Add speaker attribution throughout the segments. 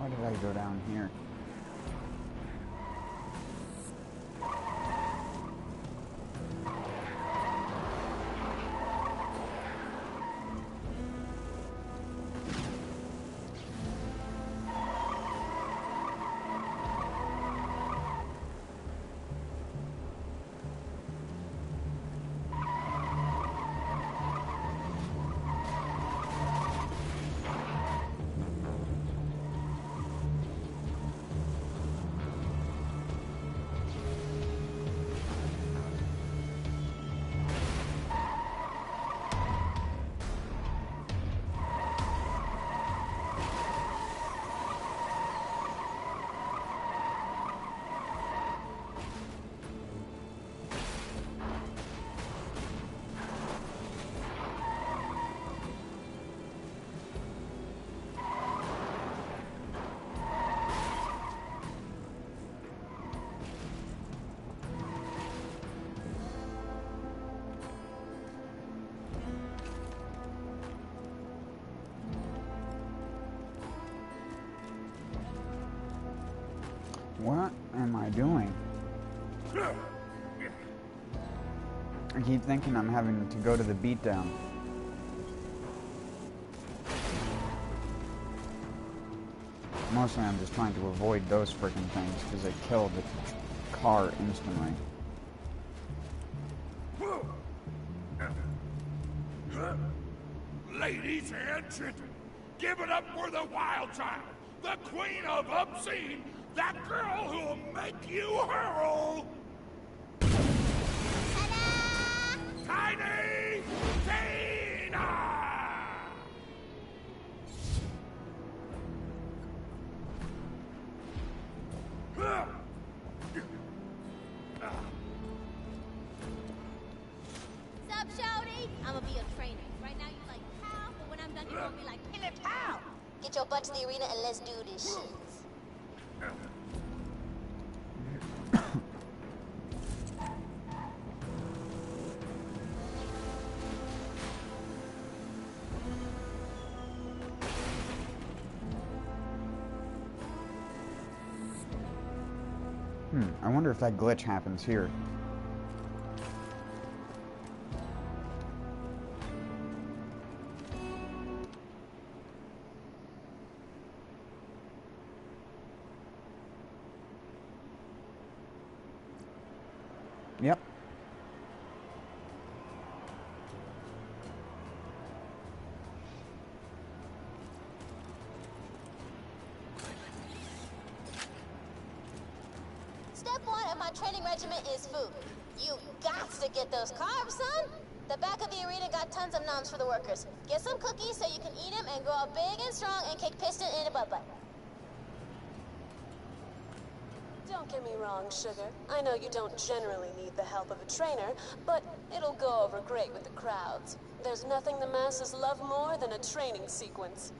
Speaker 1: Why did I go down here? What am I doing? I keep thinking I'm having to go to the beatdown. Mostly I'm just trying to avoid those freaking things because they kill the car instantly.
Speaker 2: Ladies and gentlemen, give it up for the wild child, the queen of obscene, that girl who'll make you hurl! Ta-da! Tiny Tina!
Speaker 3: Sup, shawty? I'ma be a trainer. Right now you're like, pow, but when I'm done you're gonna be like, pivot, pow! Get your butt to the arena and let's do this shit.
Speaker 1: I wonder if that glitch happens here. Yep.
Speaker 3: Step one of my training regimen is food. You got to get those carbs, son. The back of the arena got tons of noms for the workers. Get some cookies so you can eat them and grow up big and strong and kick piston in a butt.
Speaker 4: Don't get me wrong, Sugar. I know you don't generally need the help of a trainer, but it'll go over great with the crowds. There's nothing the masses love more than a training sequence.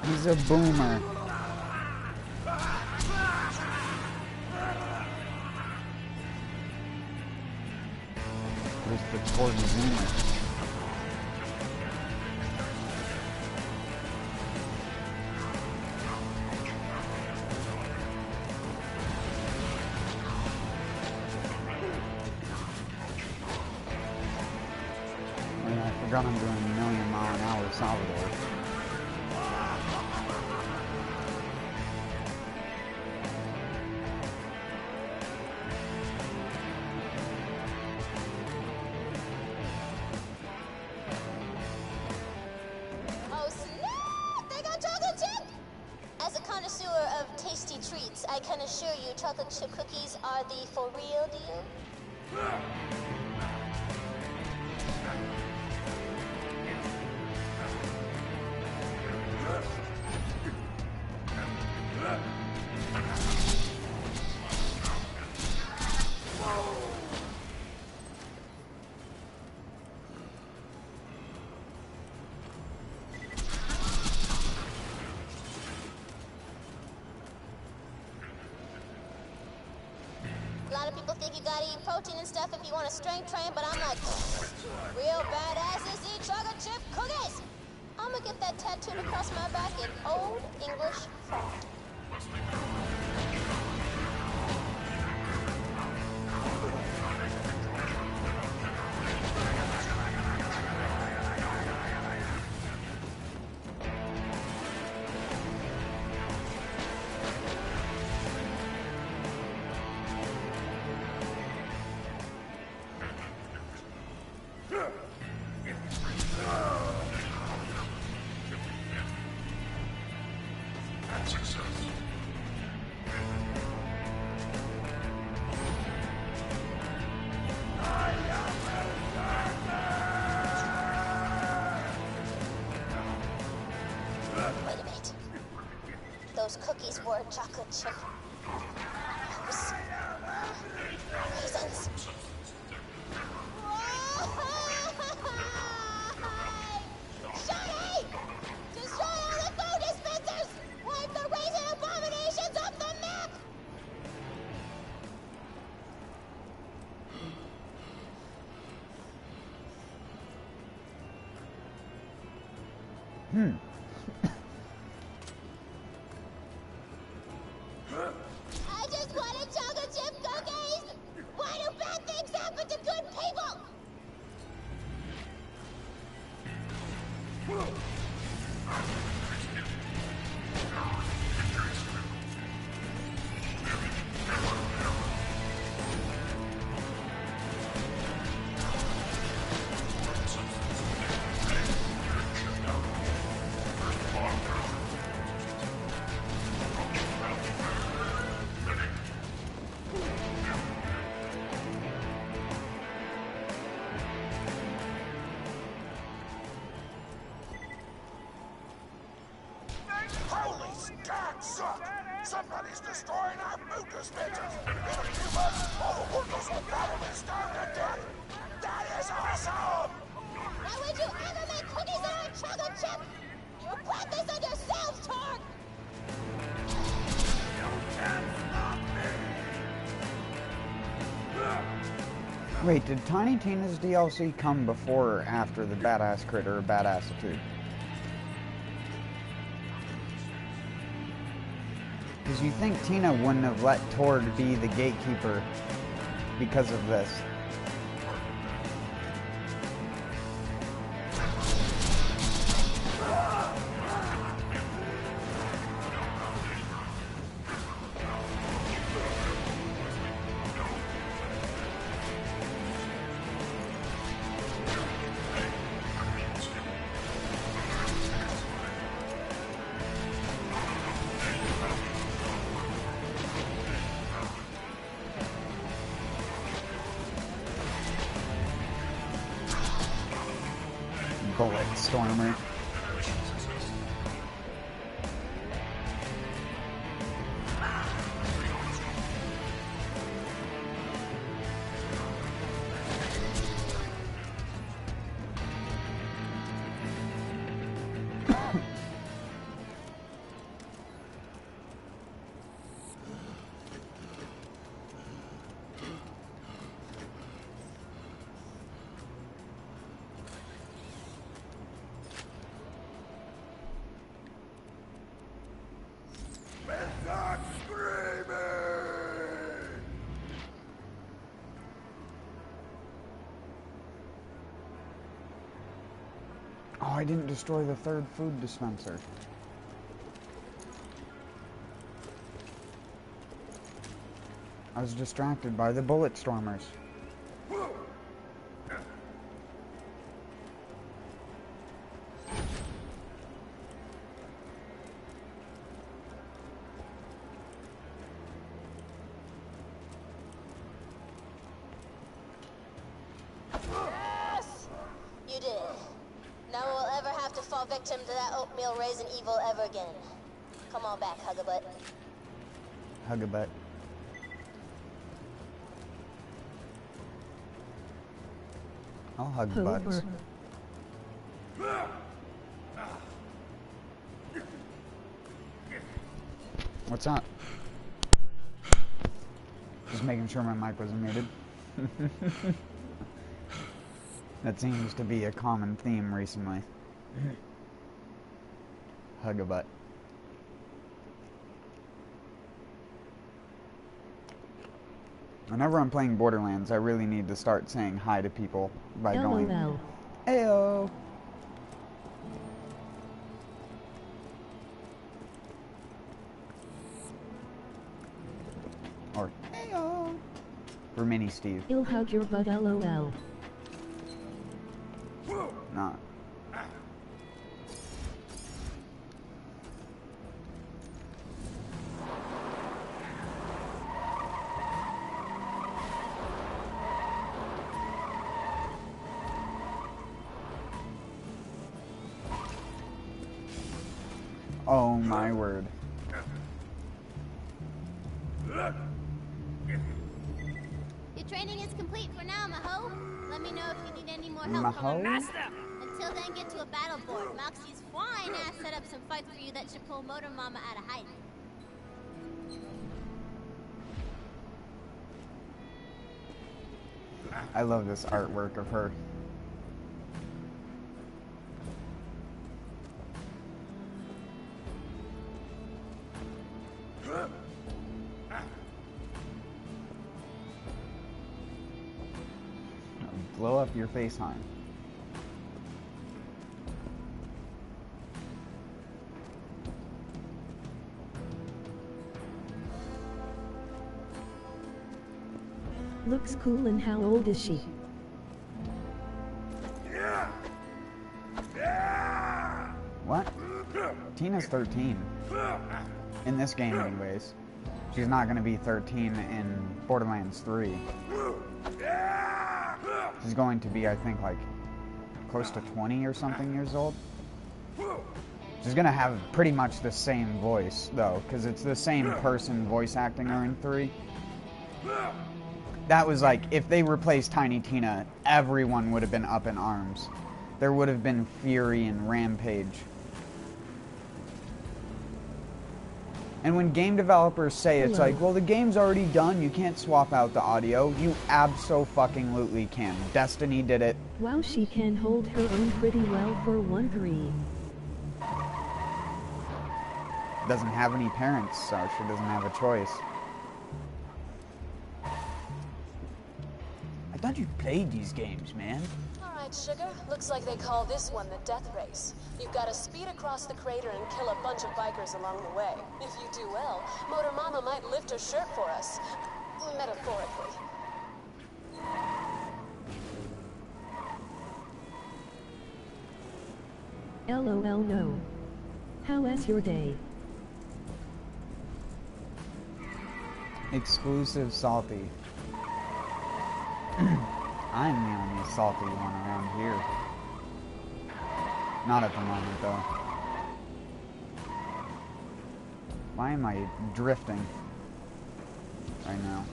Speaker 1: He's a boomer. Where's the poor boomer? I forgot I'm doing a million-mile-an-hour Salvador.
Speaker 3: Treats. I can assure you chocolate chip cookies are the for real deal. lot of people think you gotta eat protein and stuff if you want to strength train, but I'm like, real badasses eat chocolate chip cookies! I'm gonna get that tattooed across my back in Old English font. Wait a minute. Those cookies were chocolate chip. Raisins. Shawty! Destroy all the food dispensers! Wipe the raisin abominations off the map! I just wanted chocolate chip cookies! Why do bad things happen to good people?
Speaker 2: Holy God, suck! Somebody's destroying our food dispensers! In a few months, all the workers will probably starve to death! That is awesome!
Speaker 3: Why would you ever make cookies that aren't chocolate chip? You brought this on yourselves, Torg!
Speaker 1: Wait, did Tiny Tina's DLC come before or after the Badass Critter or Badassitude? Because you think Tina wouldn't have let Torg be the gatekeeper because of this. Bullet Stormer.
Speaker 2: Stop screaming!
Speaker 1: Oh, I didn't destroy the third food dispenser. I was distracted by the Bullet Stormers.
Speaker 3: Yes! You did it. No one will ever have to fall victim to that oatmeal raisin evil ever again. Come on back, Hug-a-Butt.
Speaker 1: Hug-a-Butt. I'll hug butts. What's up? Just making sure my mic wasn't muted. That seems to be a common theme recently. Hug a butt. Whenever I'm playing Borderlands, I really need to start saying hi to people by going, "Heyo." Or, "Heyo." For Mini Steve.
Speaker 5: He'll hug your butt, LOL.
Speaker 1: Nah. Oh my word.
Speaker 3: Your training is complete for now, Maho. Let me know if you need any more help from
Speaker 1: Maho?
Speaker 3: a master. Until then, get to a battle board. Moxie's fine ass set up some fights for you that should pull Motor Mama out of hiding.
Speaker 1: I love this artwork of her. Blow up your face, hon.
Speaker 5: Looks cool, and how old is she?
Speaker 1: What? Tina's 13. In this game, anyways. She's not gonna be 13 in Borderlands 3. She's going to be, I think, like, close to 20 or something years old. She's gonna have pretty much the same voice, though, because it's the same person voice acting her in 3. That was like, if they replaced Tiny Tina, everyone would have been up in arms. There would have been fury and rampage. And when game developers say it's like, well, the game's already done, you can't swap out the audio, you abso-fucking-lutely can. Destiny did it.
Speaker 5: Wow, she can hold her own pretty well for 1-3.
Speaker 1: Doesn't have any parents, so she doesn't have a choice. I thought you played these games, man.
Speaker 4: Alright, Sugar. Looks like they call this one the death race. You've got to speed across the crater and kill a bunch of bikers along the way. If you do well, Motor Mama might lift her shirt for us. Metaphorically.
Speaker 5: LOL no. How's your day?
Speaker 1: Exclusive salty. I'm the only salty one around here. Not at the moment, though. Why am I drifting right now?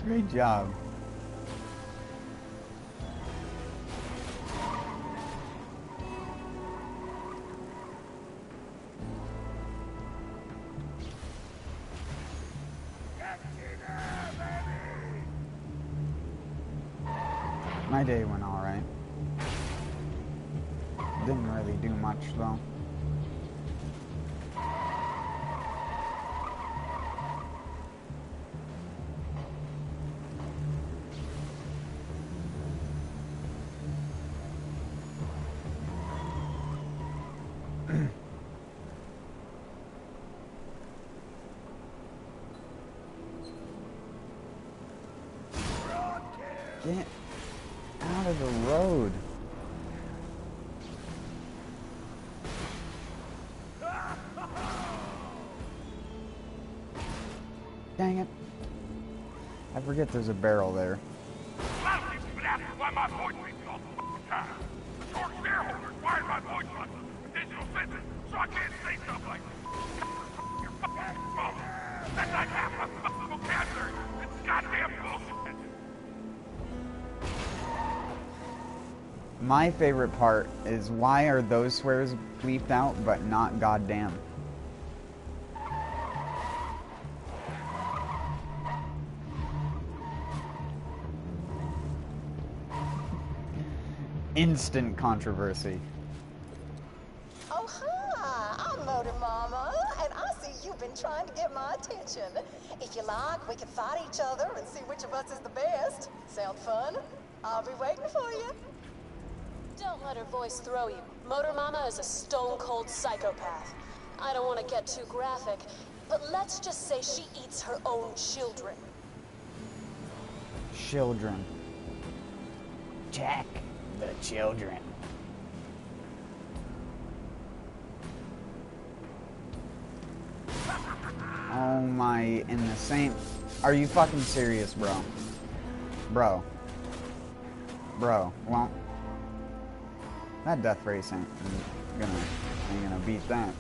Speaker 1: Great job. My day went alright. Didn't really do much though. Get out of the road. Dang it. I forget there's a barrel there.
Speaker 2: Why my voice makes all the time. Your shareholders wired my voice on additional sentences, so I can't say stuff like your fucking mother. That's like half my fucking vocabulary. It's goddamn bullshit.
Speaker 1: My favorite part is why are those swears bleeped out but not goddamn? Instant controversy.
Speaker 6: Oh, hi, I'm Motor Mama, and I see you've been trying to get my attention. If you like, we can fight each other and see which of us is the best. Sound fun? I'll be waiting for you.
Speaker 4: Don't let her voice throw you. Motor Mama is a stone-cold psychopath. I don't want to get too graphic, but let's just say she eats her own children.
Speaker 1: Children. Jack the children. Oh my, in the same... Are you fucking serious, bro? Bro. Well... That death race ain't gonna beat that.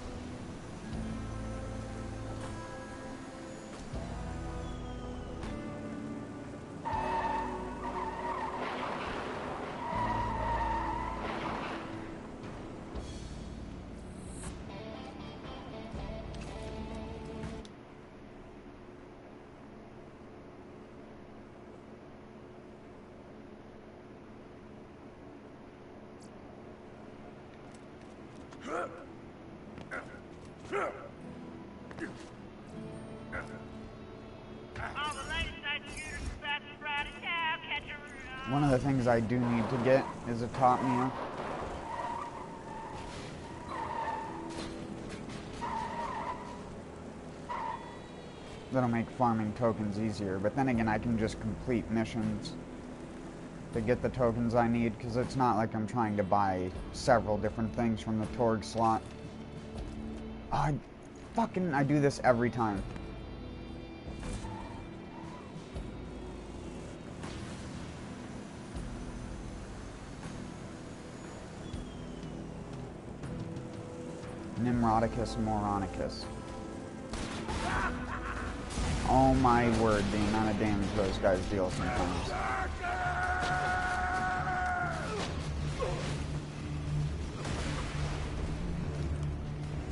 Speaker 1: One of the things I do need to get is a top meal. That'll make farming tokens easier, but then again I can just complete missions to get the tokens I need, because it's not like I'm trying to buy several different things from the Torg slot. I do this every time. Nimrodicus Moronicus. Oh my word, the amount of damage those guys deal sometimes.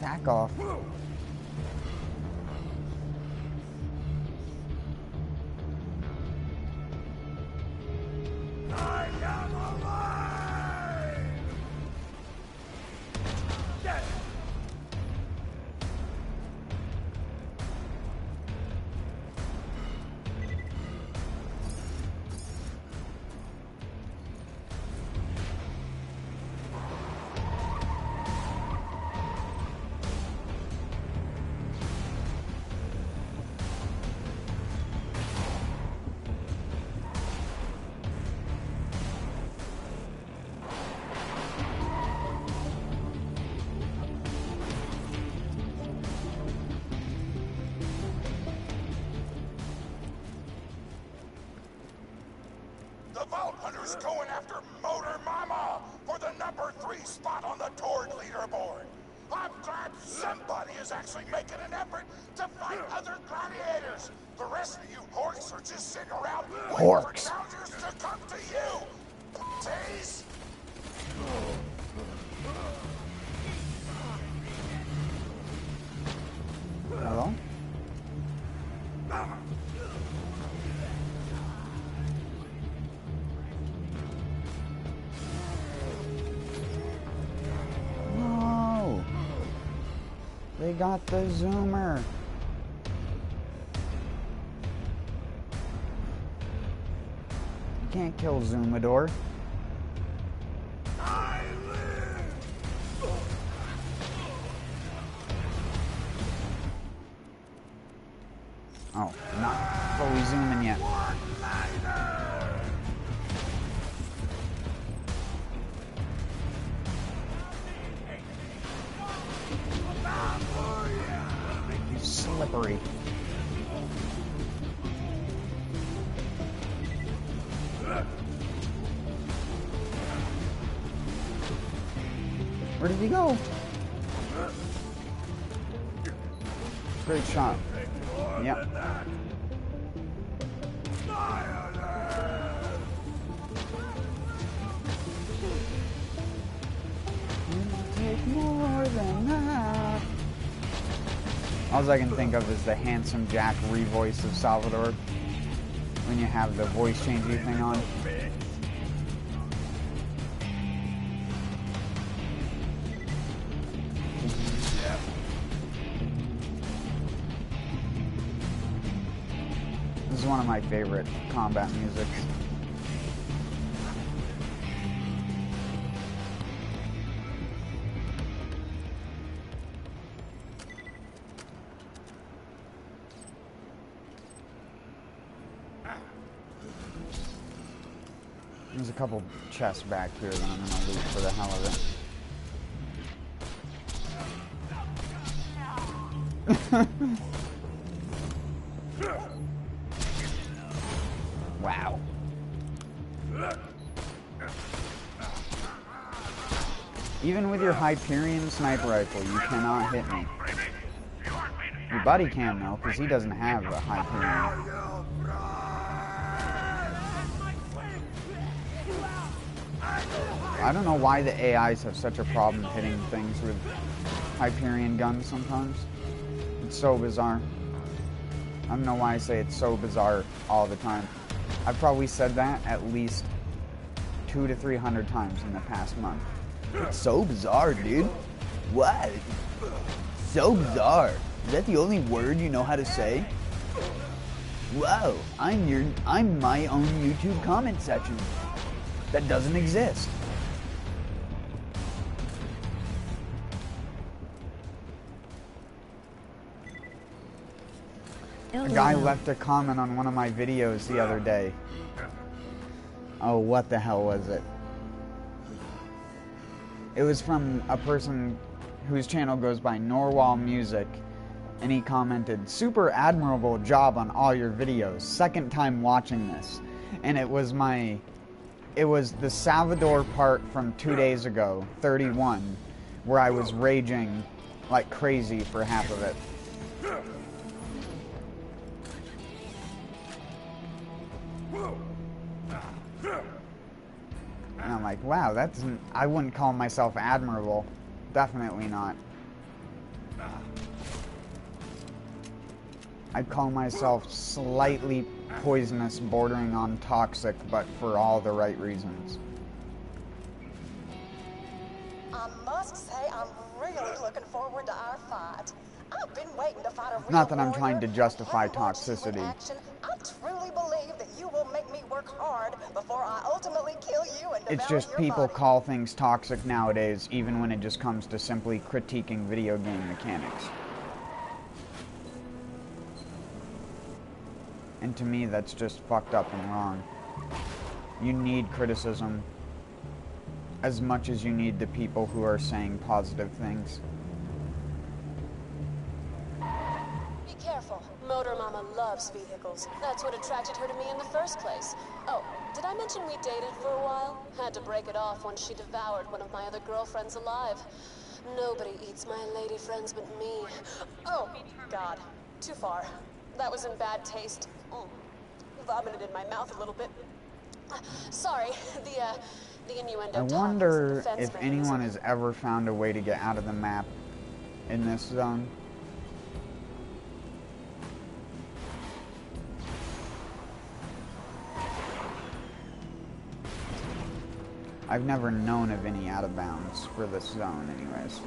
Speaker 1: Back off.
Speaker 2: I am alive! Dead! The Vault Hunter's going after Motor Mama for the #3 spot on the Torg leaderboard. I'm glad somebody is actually making an effort to fight other gladiators. The rest of you horks are just sitting around waiting for challengers to come to you. Pussies!
Speaker 1: Hello? No! They got the zoomer. You can't kill Zoomador. Oh, not fully zooming yet. He's slippery. Where did he go? Great shot. Yep. All I can think of is the Handsome Jack revoice of Salvador when you have the voice changing thing on. This is one of my favorite combat musics. There's a couple chests back here that I'm gonna loot for the hell of it. Wow. Even with your Hyperion sniper rifle, you cannot hit me. Your buddy can though, because he doesn't have a Hyperion. I don't know why the AIs have such a problem hitting things with Hyperion guns sometimes. It's so bizarre. I don't know why I say it's so bizarre all the time. I've probably said that at least 200 to 300 times in the past month. It's so bizarre, dude. What? So bizarre. Is that the only word you know how to say? Whoa, I'm my own YouTube comment section. That doesn't exist. A guy left a comment on one of my videos the other day. Oh, what the hell was it? It was from a person whose channel goes by Norwal Music, and he commented, "Super admirable job on all your videos. Second time watching this." And it was the Salvador part from 2 days ago, 31, where I was raging like crazy for half of it. And I'm like, wow, I wouldn't call myself admirable. Definitely not. I'd call myself slightly poisonous, bordering on toxic, but for all the right reasons.
Speaker 6: I must say, I'm really looking forward to our fight. I've been waiting to fight a real
Speaker 1: Not that I'm
Speaker 6: warrior.
Speaker 1: trying to justify
Speaker 6: I've watched you in
Speaker 1: toxicity.
Speaker 6: action. I truly believe that you will make me work hard before I ultimately kill you and
Speaker 1: It's
Speaker 6: devour
Speaker 1: just
Speaker 6: your
Speaker 1: people
Speaker 6: body.
Speaker 1: call things toxic nowadays, even when it just comes to simply critiquing video game mechanics. And to me, that's just fucked up and wrong. You need criticism as much as you need the people who are saying positive things.
Speaker 4: Be careful. Motor Mama loves vehicles. That's what attracted her to me in the first place. Oh, did I mention we dated for a while? Had to break it off once she devoured one of my other girlfriends alive. Nobody eats my lady friends but me. Oh, God. Too far. That was in bad taste. Vomited in my mouth a little bit. Sorry, the innuendo.
Speaker 1: I wonder if anyone has ever found a way to get out of the map in this zone. I've never known of any out of bounds for this zone anyways.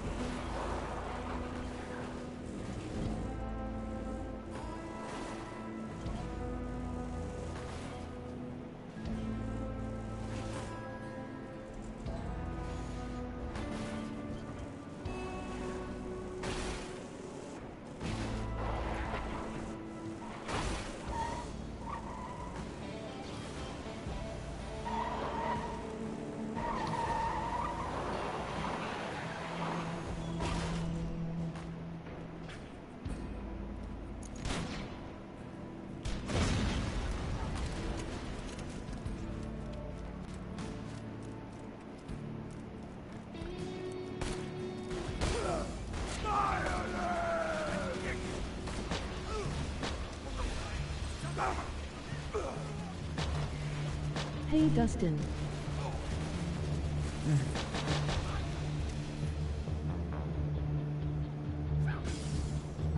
Speaker 5: Hey Dustin.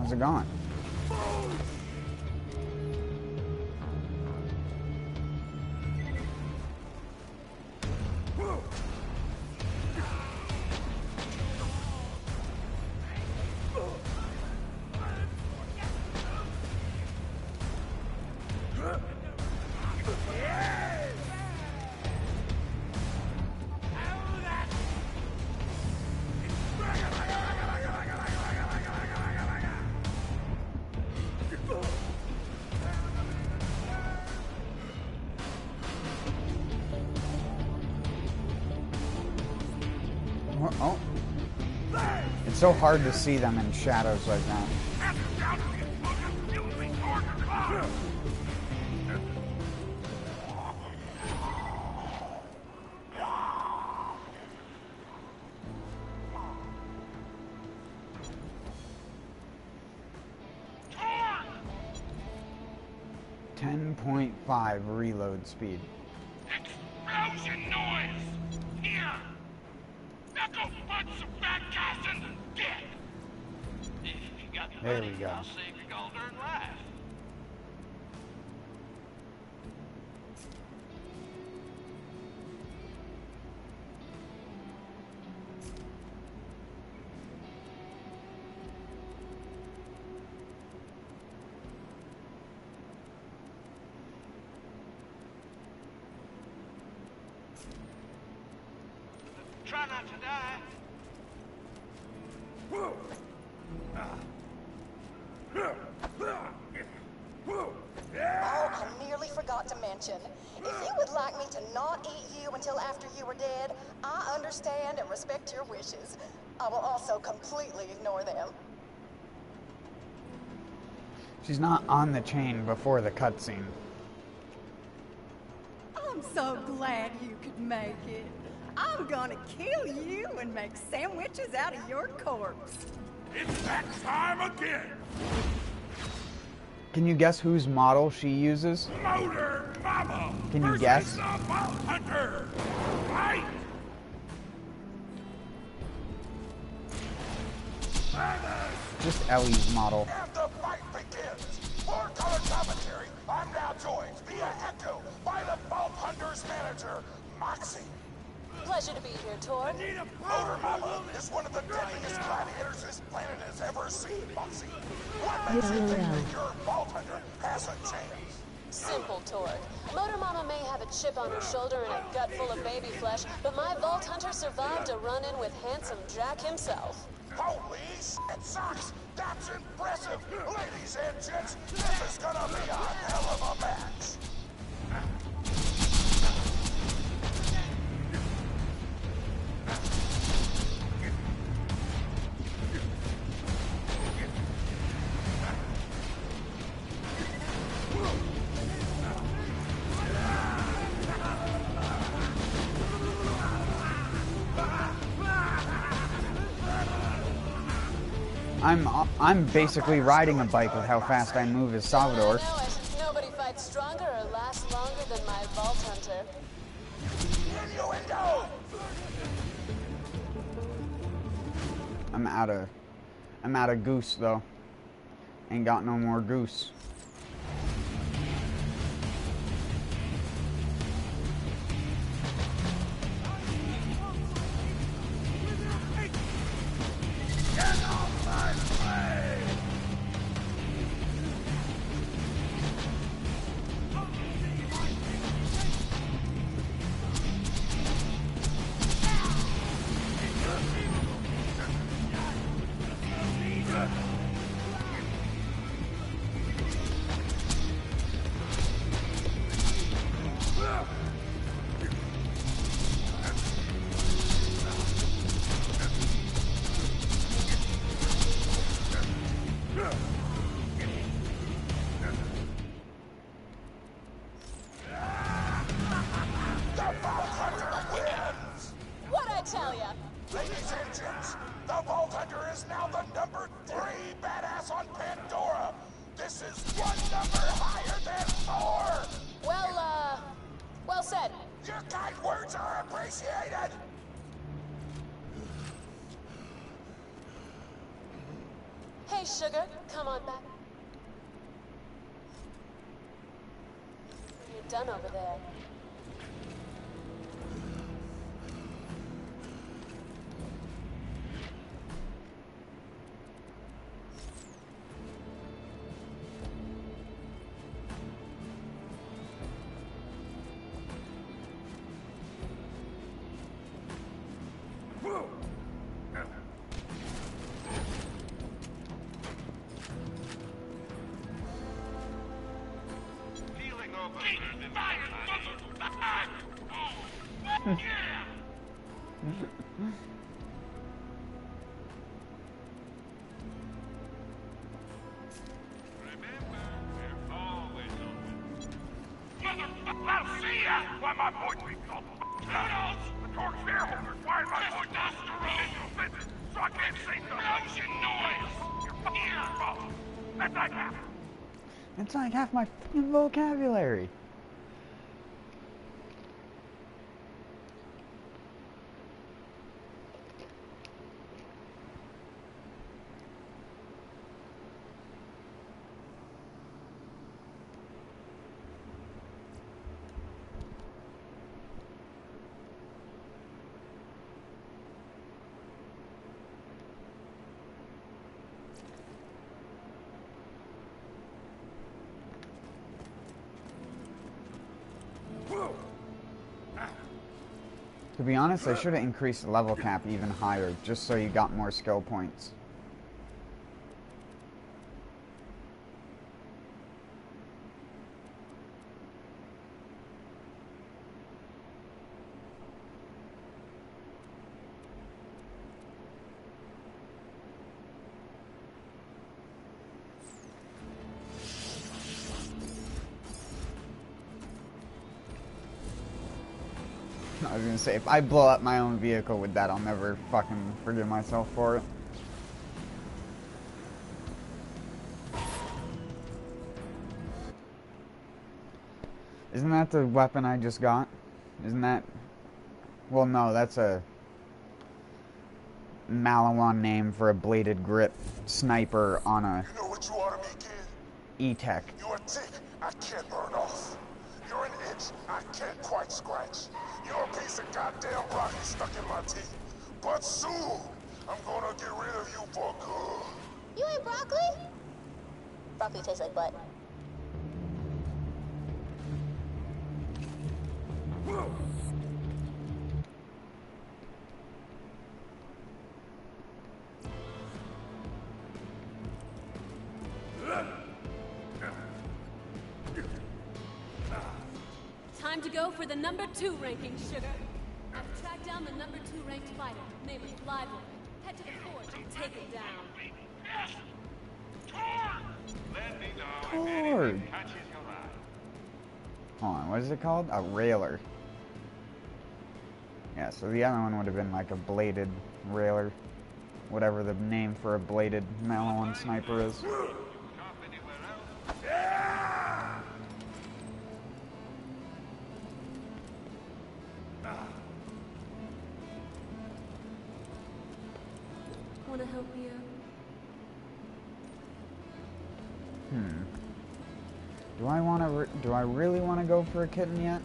Speaker 1: How's it going? Oh. It's so hard to see them in shadows like that. 10.5 reload speed.
Speaker 2: Explosion noise! Here! Knuckle punch some fat guys in the dick! If you got the
Speaker 1: There
Speaker 2: money,
Speaker 1: we go.
Speaker 2: I'll save your gold-earned life. Try not to die.
Speaker 6: Oh, I nearly forgot to mention. If you would like me to not eat you until after you were dead, I understand and respect your wishes. I will also completely ignore them.
Speaker 1: She's not on the chain before the cutscene.
Speaker 7: I'm so glad you could make it. I'm gonna kill you and make sandwiches out of your corpse.
Speaker 2: It's that time again!
Speaker 1: Can you guess whose model she uses?
Speaker 2: Motor Mama!
Speaker 1: Can you
Speaker 2: versus
Speaker 1: guess?
Speaker 2: The Vault Hunter! Fight!
Speaker 1: Just Ellie's model.
Speaker 2: And the fight begins! For color commentary, I'm now joined via echo by the Vault Hunter's manager, Moxie.
Speaker 4: Pleasure to be here, Tor.
Speaker 2: Motor Mama is one of the deadliest gladiators this planet has ever seen, Moxie. What makes you think that your Vault Hunter has a chance?
Speaker 4: Simple, Torg. Motor Mama may have a chip on her shoulder and a gut full of baby flesh, but my Vault Hunter survived a run-in with handsome Jack himself.
Speaker 2: Holy shit, socks! That's impressive! Ladies and gents, this is gonna be a hell of a match!
Speaker 1: I'm basically riding a bike with how fast I move as Salvador.
Speaker 4: I know it. Nobody fights stronger or lasts longer than my Vault Hunter.
Speaker 2: Innuendo!
Speaker 1: I'm out of goose though. Ain't got no more goose.
Speaker 2: Ladies and gents, the Vault Hunter is now the #3 badass on Pandora. This is one number higher than 4.
Speaker 4: Well said.
Speaker 2: Your kind words are appreciated.
Speaker 4: Hey, sugar, come on back. You're done over there.
Speaker 2: I'll see ya! Why my boy we called Kudos! The Torque shareholders wired my boy Dustin so I can't say the ocean noise! Your fucking fault! That's like half.
Speaker 1: It's like half my fucking vocabulary. To be honest, I should have increased the level cap even higher, just so you got more skill points. I was gonna say, if I blow up my own vehicle with that, I'll never fucking forgive myself for it. Isn't that the weapon I just got? Isn't that... Well, no, that's a Malawan name for a bladed grip sniper on a
Speaker 2: You know what you ought to be, kid?
Speaker 1: E-Tech.
Speaker 2: You're a tick I can't burn off. You're an itch I can't quite scratch. You're a piece of goddamn broccoli stuck in my teeth. But soon, I'm gonna get rid of you for good.
Speaker 3: You ain't broccoli? Broccoli tastes like butt.
Speaker 4: Time to go for the number 2 ranking, sugar. I've tracked down the number 2 ranked fighter. Name is Lively. Head to the forge and take it down.
Speaker 2: Yes! Torque! Let me know
Speaker 1: Torque.
Speaker 2: if anything catches your eye.
Speaker 1: Hold on, what is it called? A railer. Yeah, so the other one would have been like a bladed railer. Whatever the name for a bladed Malawan sniper is.
Speaker 4: Wanna help me out?
Speaker 1: Do I really want to go for a kitten yet?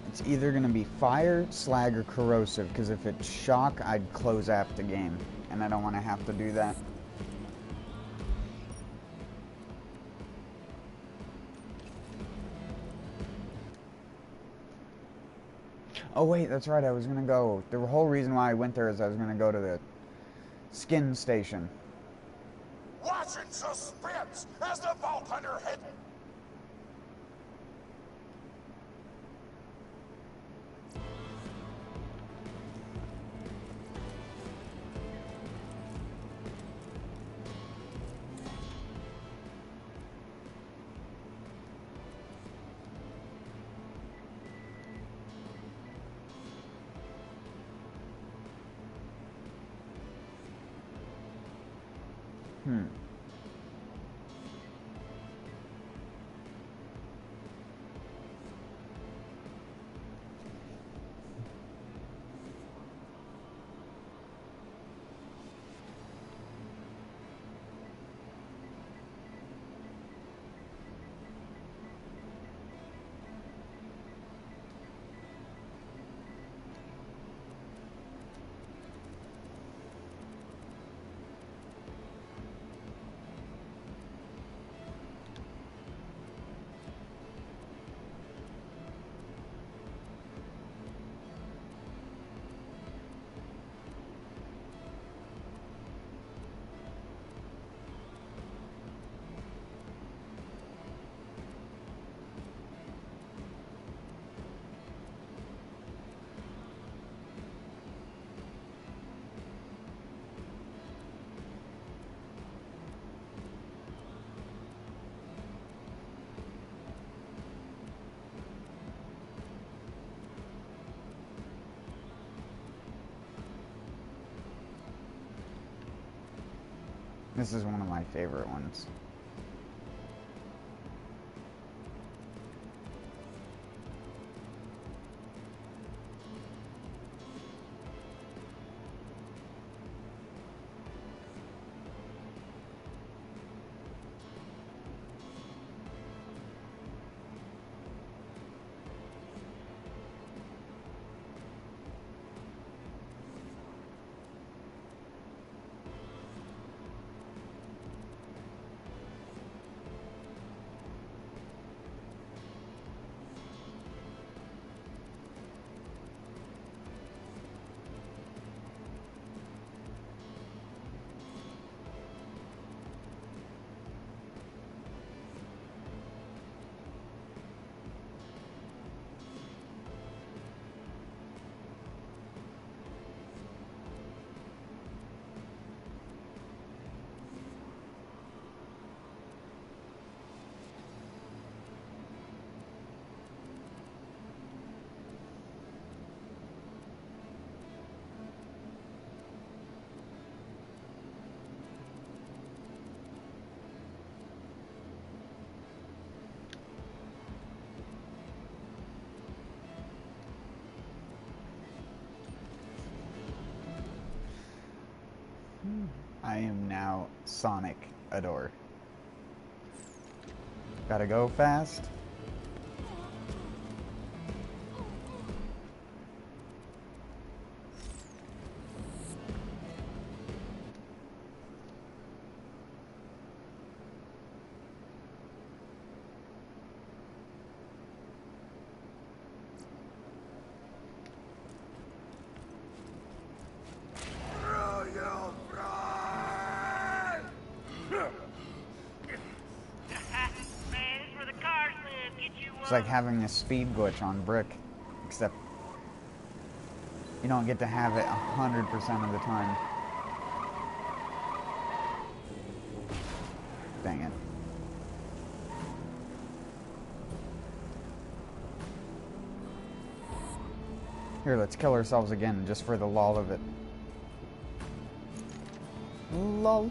Speaker 1: It's either going to be fire, slag, or corrosive, because if it's shock, I'd close app the game, and I don't want to have to do that. Oh wait, that's right, I was going to go, the whole reason why I went there is I was going to go to the skin station.
Speaker 2: Watch in suspense as the Vault Hunter head.
Speaker 1: This is one of my favorite ones. I am now Sonic Adore. Gotta go fast. It's like having a speed glitch on Brick, except you don't get to have it 100% of the time. Dang it. Here, let's kill ourselves again, just for the lol of it. Lol.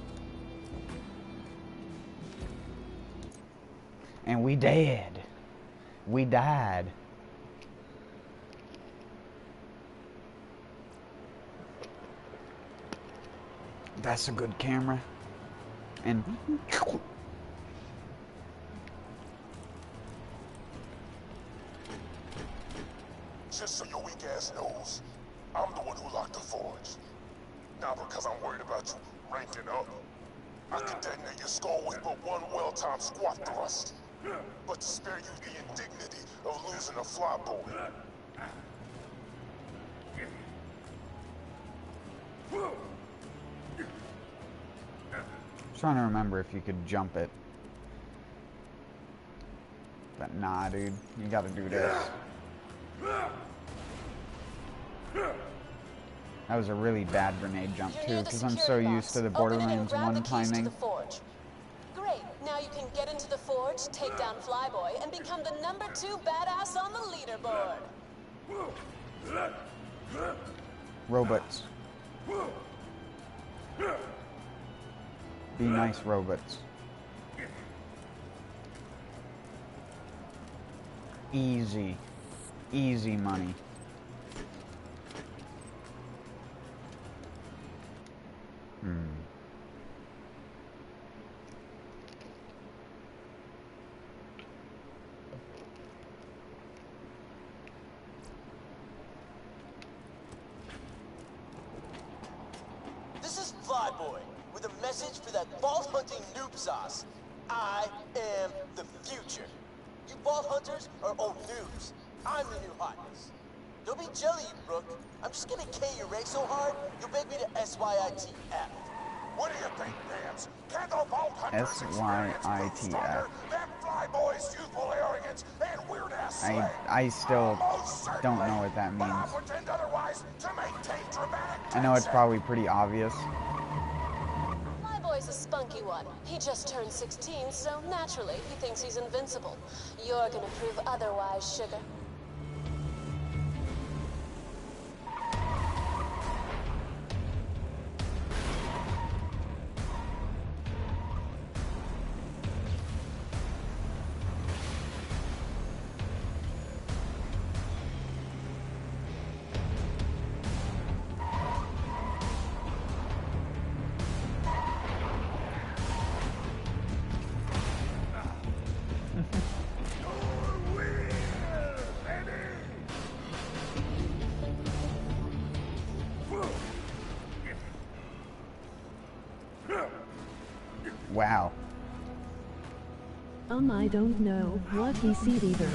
Speaker 1: And we dead. We died. That's a good camera. And
Speaker 2: just so your weak ass knows, I'm the one who locked the forge. Not because I'm worried about you ranking up. I can detonate your skull with but one well-timed squat thrust. But to spare you the indignity of losing a flyboy.
Speaker 1: I'm trying to remember if you could jump it. But nah, dude. You gotta do this. That was a really bad grenade jump too, because I'm so used to the Borderlands 1 timing.
Speaker 4: Great, now you can get into the forge, take down Flyboy, and become the #2 badass on the leaderboard.
Speaker 1: Robots. Be nice, robots. Easy. Easy money.
Speaker 8: This is Flyboy with a message for that vault hunting noob sauce. I am the future. You vault hunters are old noobs. I'm the new hotness. Don't be jelly, you Rook. I'm just gonna K your ray so hard, you'll beg me to SYITF.
Speaker 2: What do you think, Rams? Can the Vault Hunters
Speaker 1: SYITF.
Speaker 2: them Flyboys' youthful arrogance and weird-ass slang?
Speaker 1: I still don't know what that
Speaker 2: But I'll
Speaker 1: means.
Speaker 2: pretend otherwise to maintain dramatic
Speaker 1: I know it's
Speaker 2: tension.
Speaker 1: probably pretty obvious.
Speaker 4: Flyboy's a spunky one. He just turned 16, so naturally he thinks he's invincible. You're gonna prove otherwise, sugar.
Speaker 1: Wow.
Speaker 5: I don't know what he said either.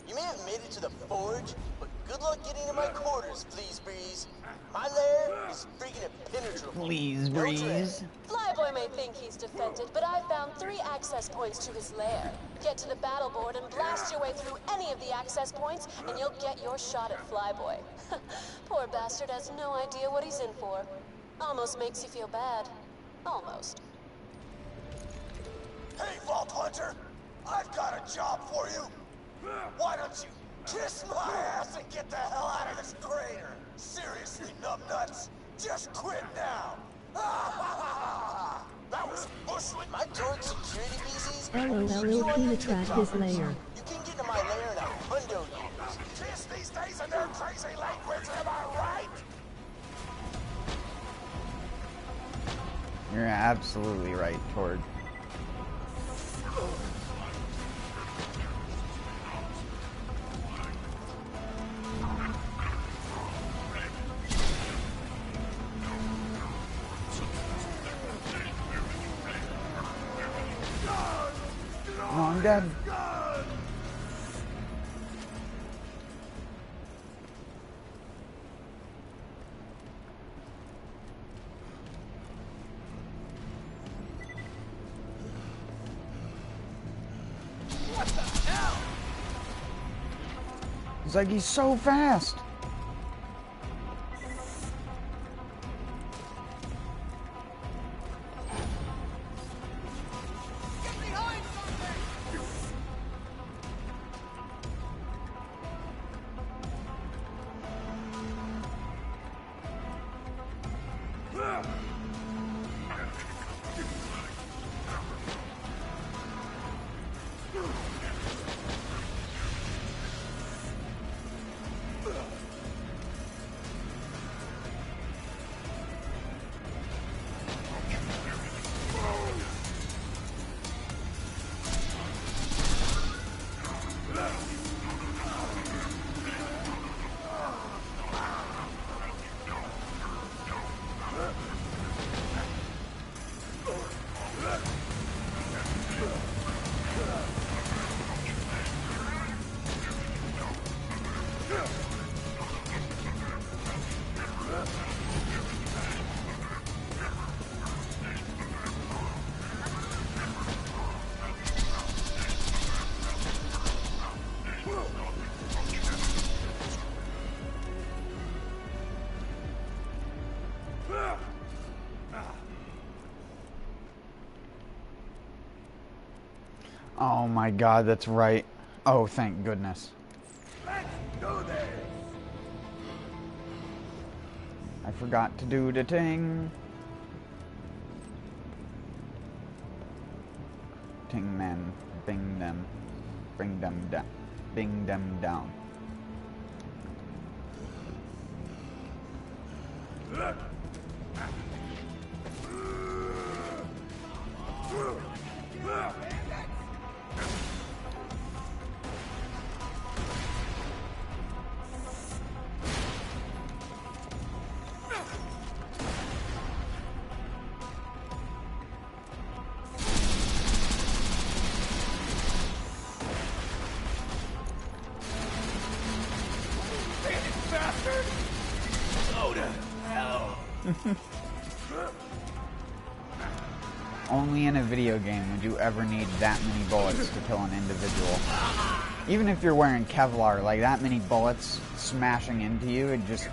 Speaker 8: You may have made it to the forge, but good luck getting to my quarters, please, Breeze. My lair is freaking impenetrable.
Speaker 1: Please,
Speaker 8: No
Speaker 1: Breeze.
Speaker 8: tread.
Speaker 4: Flyboy may think he's defected, but I found 3 access points to his lair. Get to the battle board and blast your way through any of the access points, and you'll get your shot at Flyboy. Poor bastard has no idea what he's in for. Almost makes you feel bad. Almost.
Speaker 2: Hey, Vault Hunter! I've got a job for you! Why don't you kiss my ass and get the hell out of this crater? Seriously, numbnuts, just quit now! That was bushwhack.
Speaker 8: My torque security PCs
Speaker 5: LOL penetrate his lair.
Speaker 8: You can get to my lair in a hundo years.
Speaker 2: Kids these days in their crazy language, am I right?
Speaker 1: You're absolutely right, Tord. Oh, I'm dead.
Speaker 2: What the hell?
Speaker 1: It's like he's so fast.
Speaker 2: Get behind something!
Speaker 1: Oh my god, that's right. Oh, thank goodness.
Speaker 2: Let's do this!
Speaker 1: I forgot to do the thing. Ting men, bing them down, bing them down. Only in a video game would you ever need that many bullets to kill an individual. Even if you're wearing Kevlar, like that many bullets smashing into you, it just...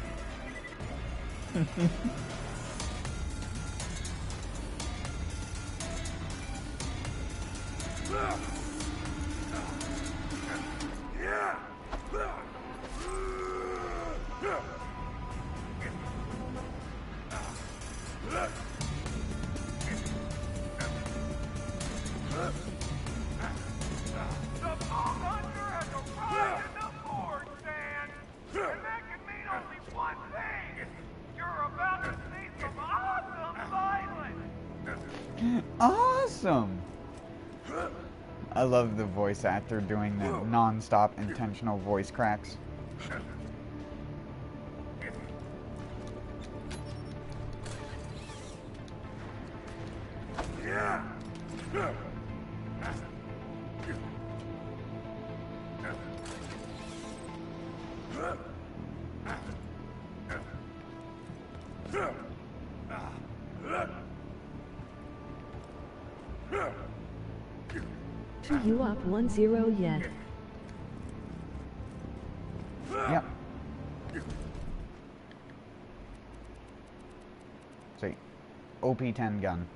Speaker 1: Awesome! I love the voice actor doing the non-stop intentional voice cracks.
Speaker 5: You up 1-0 yet?
Speaker 1: Yep. See, OP-10 gun.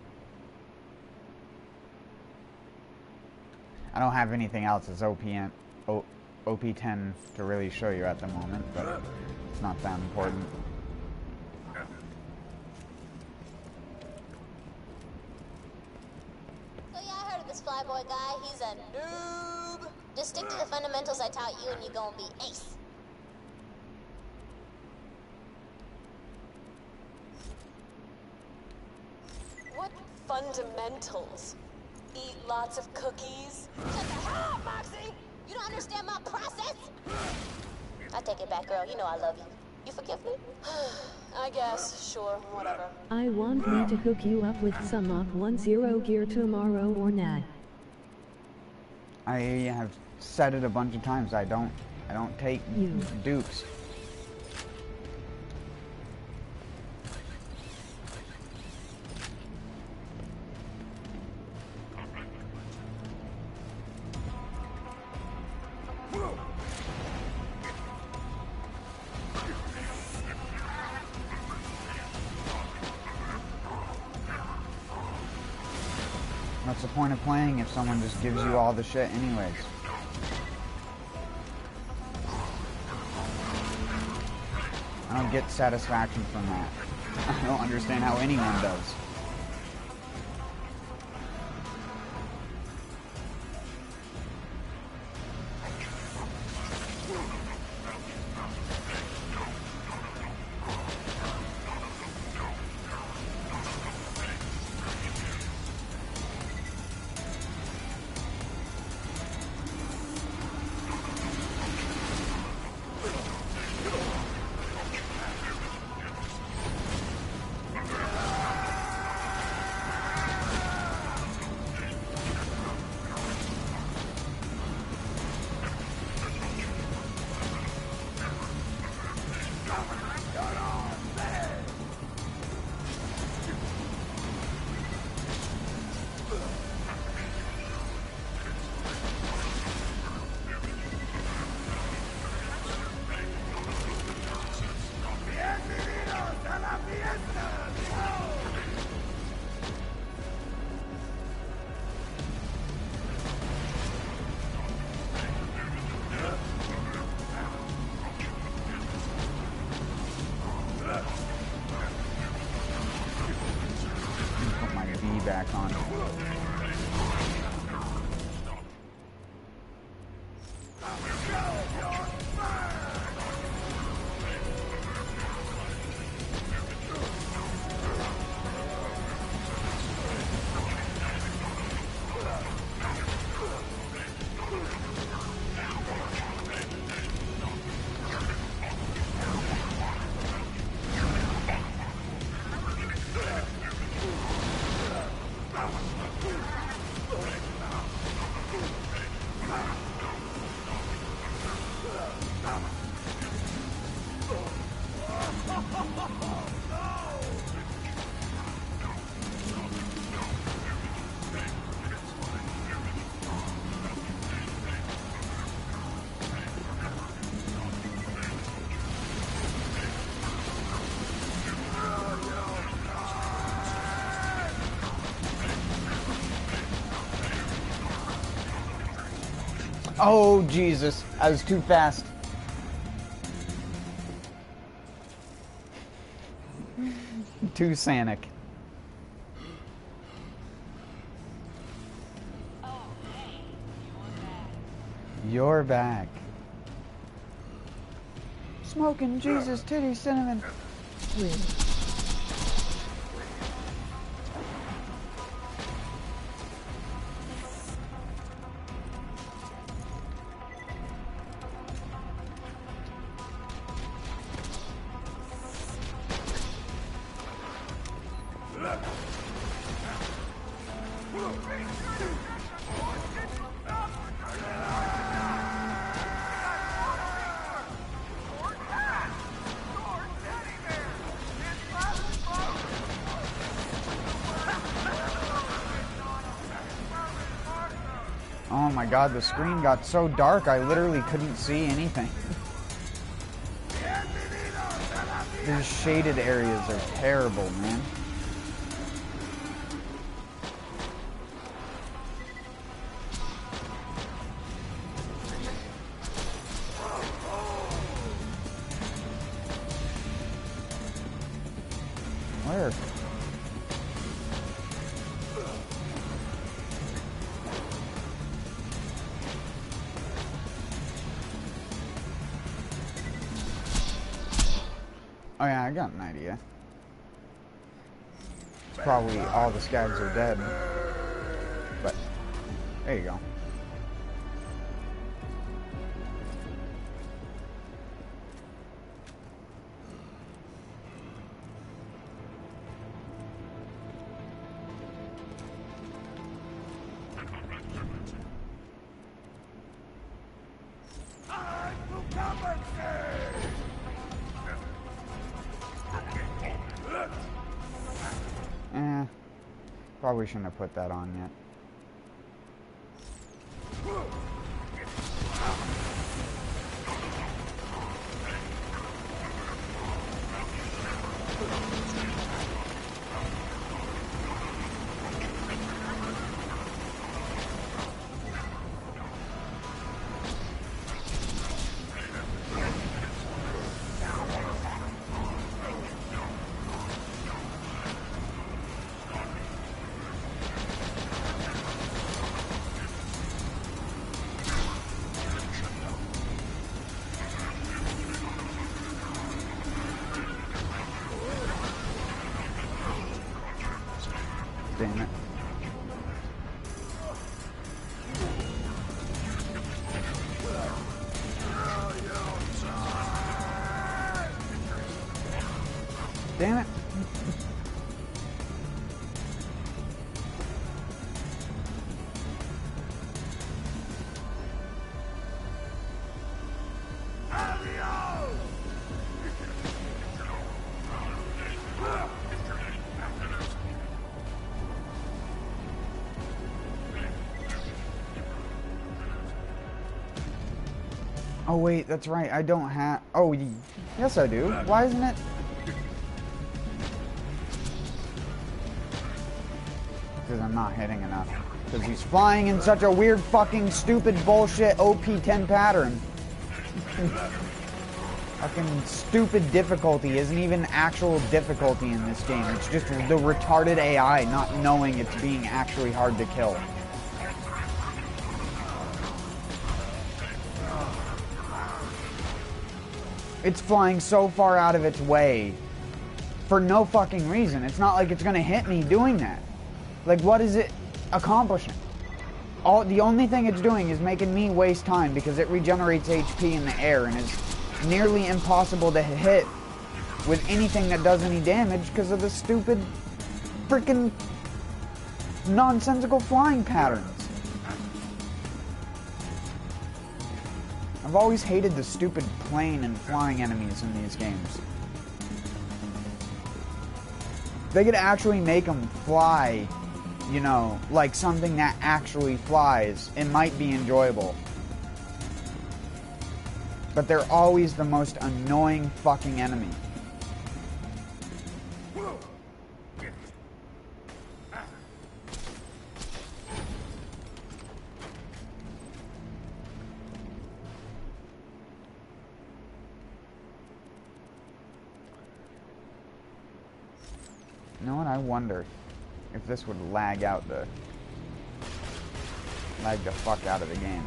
Speaker 1: I don't have anything else as OP-10 to really show you at the moment, but it's not that important.
Speaker 3: Flyboy guy, he's a noob. Just stick to the fundamentals I taught you and you're gonna be ace.
Speaker 4: What fundamentals? Eat lots of cookies?
Speaker 3: Shut the hell up, Moxie! You don't understand my process? I take it back, girl. You know I love you. You forgive me?
Speaker 4: I guess, sure, whatever.
Speaker 5: I want me to hook you up with some up 1-0 gear tomorrow or not.
Speaker 1: I have said it a bunch of times. I don't take dupes. What's the point of playing if someone just gives you all the shit anyways? I don't get satisfaction from that. I don't understand how anyone does. lumberjack on. Oh, Jesus. I was too fast. Too Sanic. You're back. Smoking Jesus titty cinnamon. Oh my god, the screen got so dark I literally couldn't see anything. These shaded areas are terrible, man. Where? Oh yeah, I got an idea. It's probably all the scavs are dead. But, there you go. Probably shouldn't have put that on yet. Damn it. Damn it. Oh wait, that's right, I don't have... Oh, yes I do. Why isn't it? Because I'm not hitting enough. Because he's flying in such a weird fucking stupid bullshit OP-10 pattern. Fucking stupid difficulty isn't even actual difficulty in this game. It's just the retarded AI not knowing it's being actually hard to kill. It's flying so far out of its way for no fucking reason. It's not like it's gonna hit me doing that. Like, what is it accomplishing? The only thing it's doing is making me waste time because it regenerates HP in the air and is nearly impossible to hit with anything that does any damage because of the stupid freaking nonsensical flying patterns. I've always hated the stupid plane and flying enemies in these games. If they could actually make them fly, you know, like something that actually flies, it might be enjoyable. But they're always the most annoying fucking enemy. You know what? I wonder if this would lag the fuck out of the game.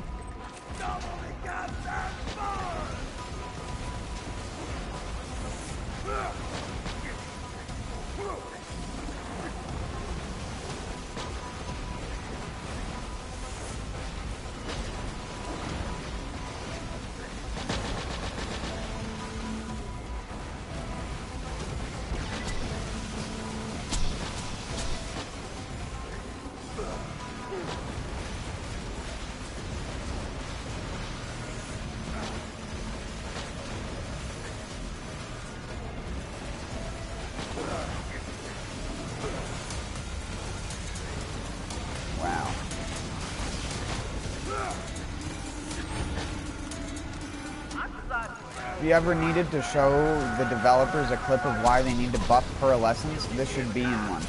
Speaker 1: If you ever needed to show the developers a clip of why they need to buff pearlescence, this should be in one.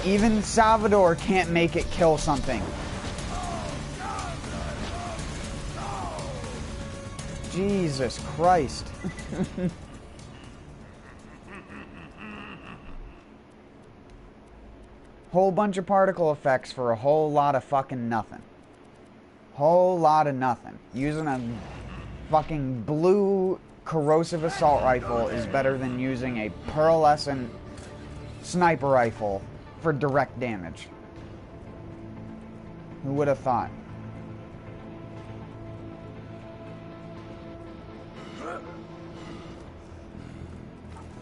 Speaker 1: Even Salvador can't make it kill something. Jesus Christ. Whole bunch of particle effects for a whole lot of fucking nothing. Whole lot of nothing. Using a fucking blue corrosive assault rifle is better than using a pearlescent sniper rifle for direct damage. Who would have thought?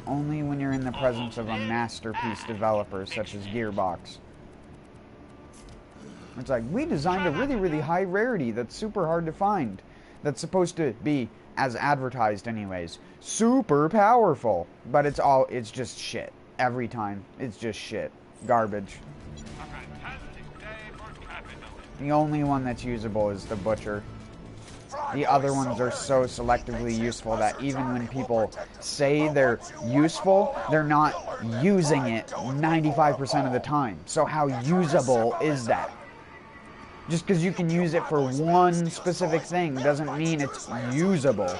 Speaker 1: Only when you're in the presence of a masterpiece developer such as Gearbox. It's like, we designed a really, really high rarity that's super hard to find. That's supposed to be, as advertised anyways, super powerful. But it's just shit. Every time. It's just shit. Garbage. The only one that's usable is the Butcher. The other ones are so selectively useful that even when people say they're useful, they're not using it 95% of the time. So how usable is that? Just because you can use it for one specific thing doesn't mean it's usable.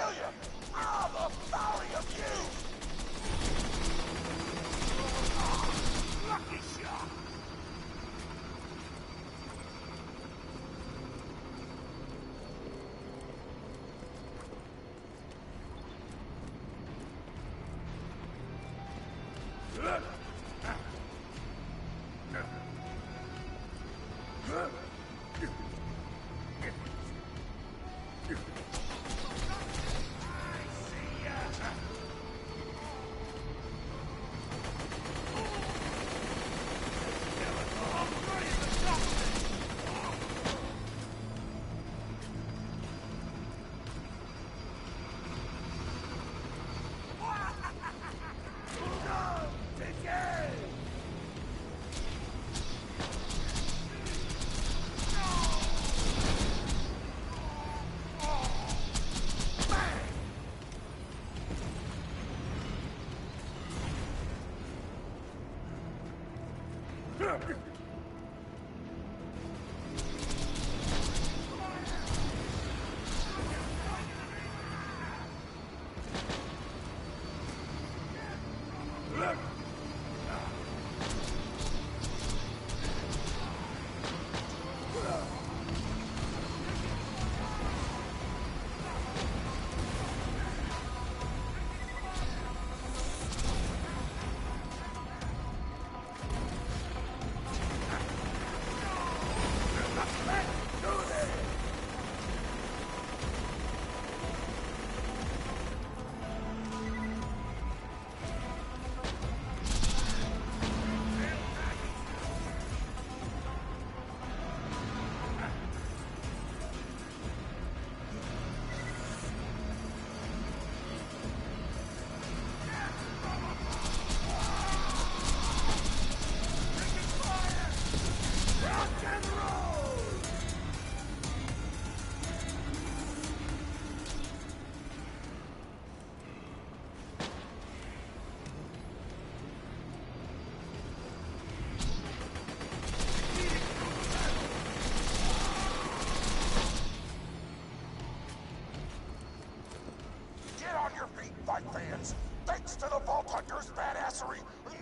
Speaker 2: Fans. Thanks to the Vault Hunter's badassery,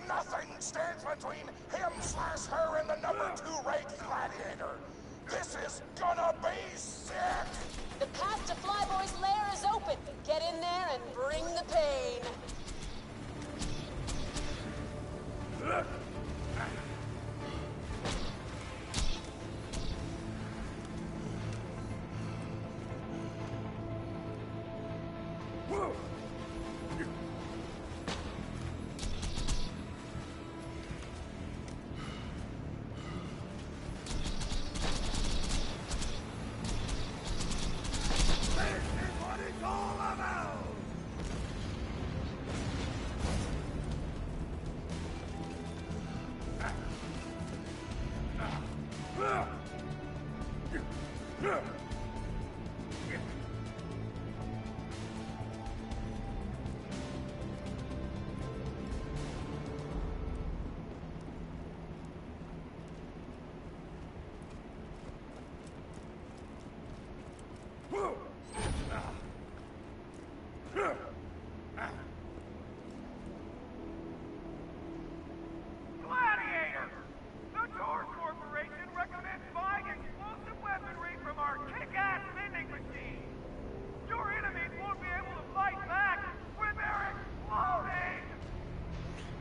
Speaker 2: nothing stands between him/her and the number 2 ranked gladiator. This is gonna be sick!
Speaker 4: The path to Flyboy's lair is open. Get in there and bring the pain.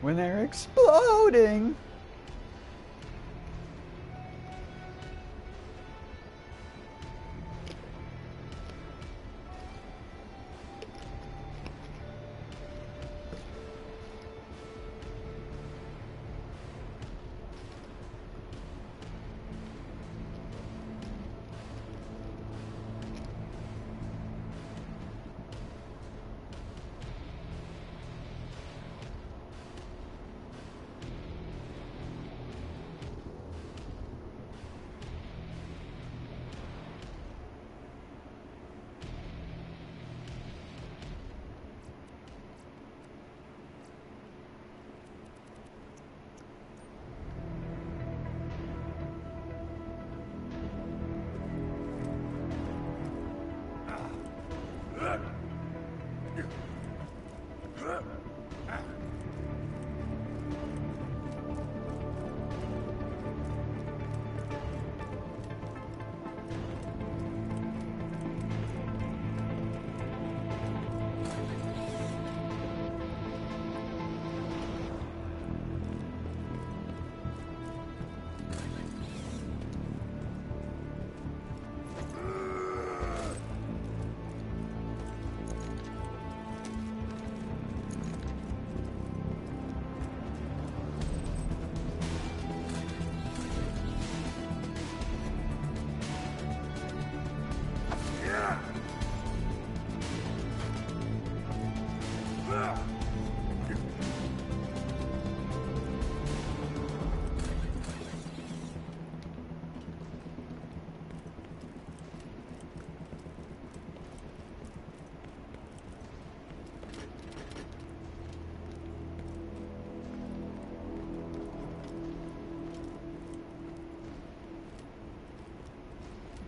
Speaker 1: When they're exploding.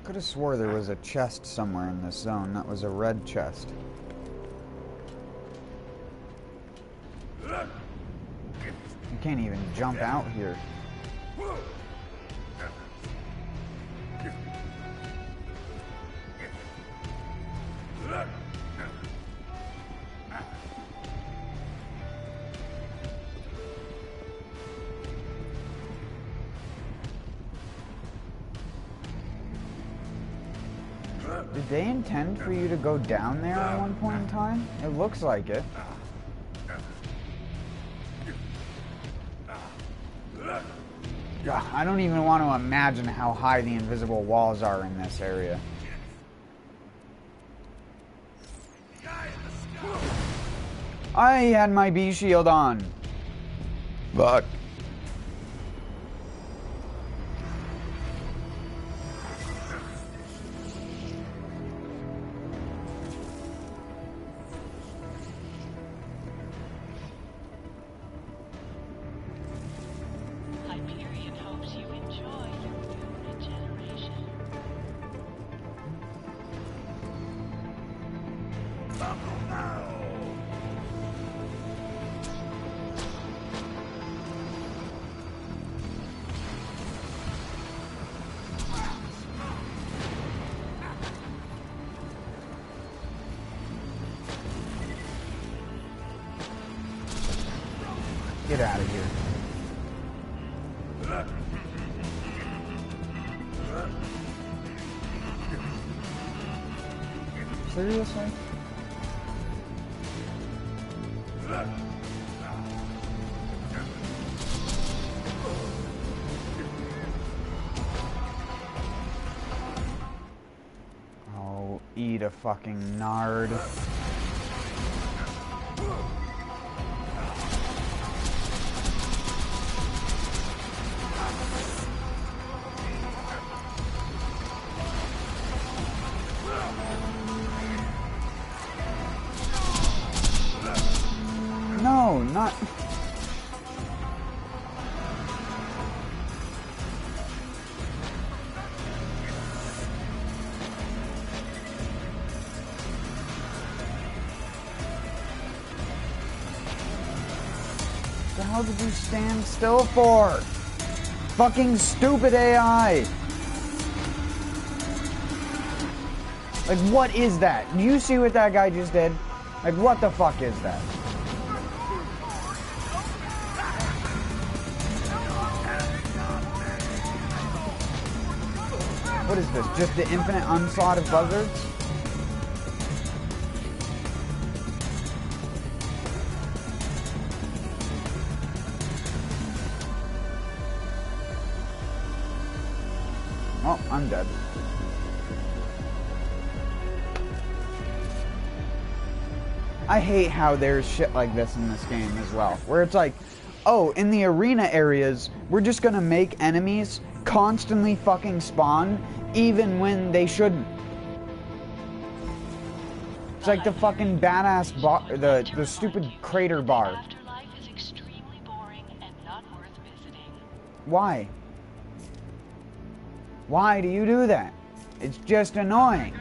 Speaker 1: Could have swore there was a chest somewhere in this zone that was a red chest. can't even jump out here. Did they intend for you to go down there at one point in time? It looks like it. Ugh, I don't even want to imagine how high the invisible walls are in this area. I had my bee shield on. Fuck. Get out of here. Seriously? Oh, eat a fucking nard. No, not... What the hell did you stand still for? Fucking stupid AI! Like, what is that? Do you see what that guy just did? Like, what the fuck is that? What is this? Just the infinite onslaught of buzzards? Oh, I'm dead. I hate how there's shit like this in this game as well. Where it's like, oh, in the arena areas, we're just gonna make enemies constantly fucking spawn, even when they shouldn't. It's like the fucking badass bar, the stupid crater bar.
Speaker 9: Afterlife is extremely boring and not worth visiting.
Speaker 1: Why? Why do you do that? It's just annoying.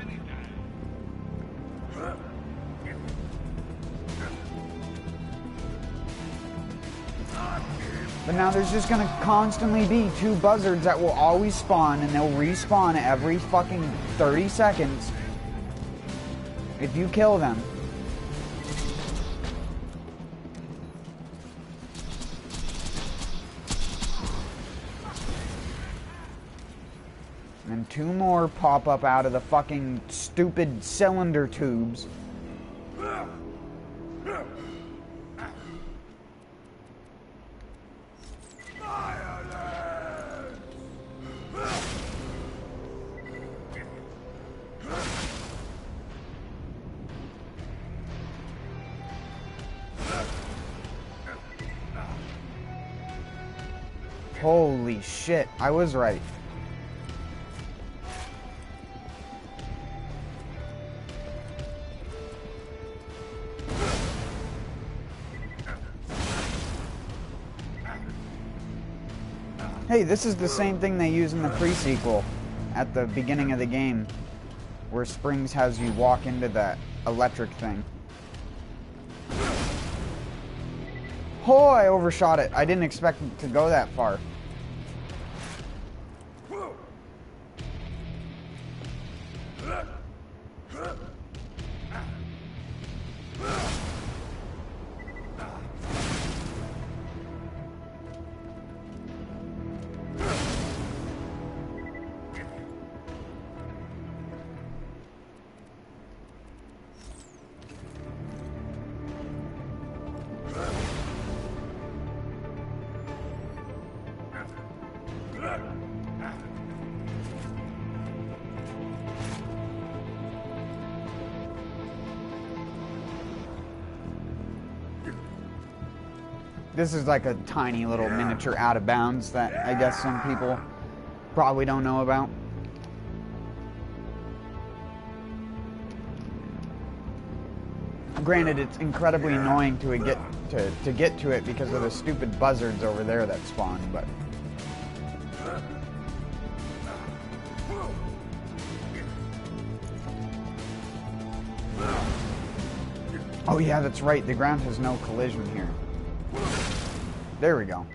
Speaker 1: But now there's just gonna constantly be two buzzards that will always spawn, and they'll respawn every fucking 30 seconds if you kill them. And two more pop up out of the fucking stupid cylinder tubes. Holy shit, I was right. Hey, this is the same thing they use in the pre-sequel at the beginning of the game, where Springs has you walk into that electric thing. Oh, I overshot it. I didn't expect it to go that far. This is like a tiny little miniature out of bounds that I guess some people probably don't know about. Granted, it's incredibly annoying to get to it because of the stupid buzzards over there that spawn, but oh yeah, that's right. The ground has no collision here. There we go.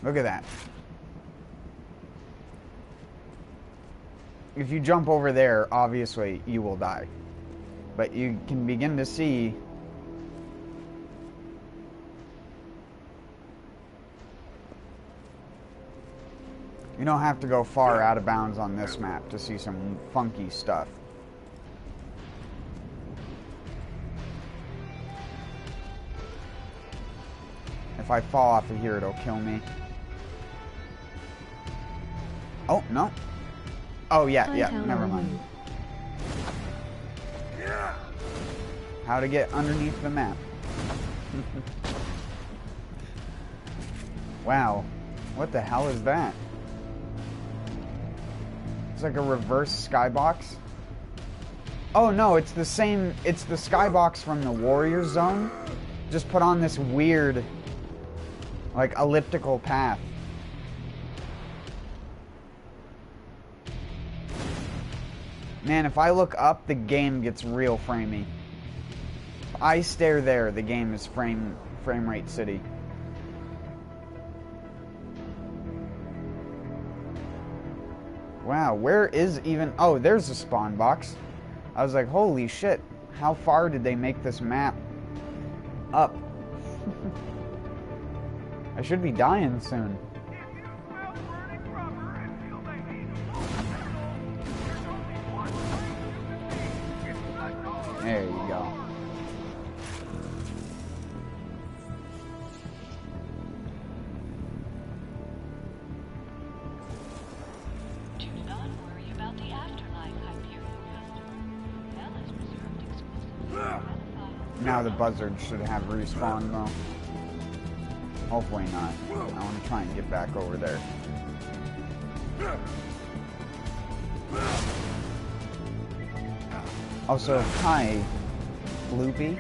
Speaker 1: Look at that. If you jump over there, obviously you will die. But you can begin to see you don't have to go far out of bounds on this map to see some funky stuff. If I fall off of here, it'll kill me. Oh, no. Oh, yeah, never mind. How to get underneath the map. Wow. What the hell is that? It's like a reverse skybox. Oh, no, it's the same. It's the skybox from the Warrior Zone. Just put on this weird, like, elliptical path. Man, if I look up, the game gets real framey. If I stare there, the game is frame rate city. Wow, where is even... Oh, there's a spawn box. I was like, holy shit. How far did they make this map up? I should be dying soon. There you go.
Speaker 9: Do not worry about the afterlife, Hyperion customer. Hell is reserved exclusively.
Speaker 1: Now the buzzard should have respawned though. Hopefully not. I want to try and get back over there. Also, hi, Loopy.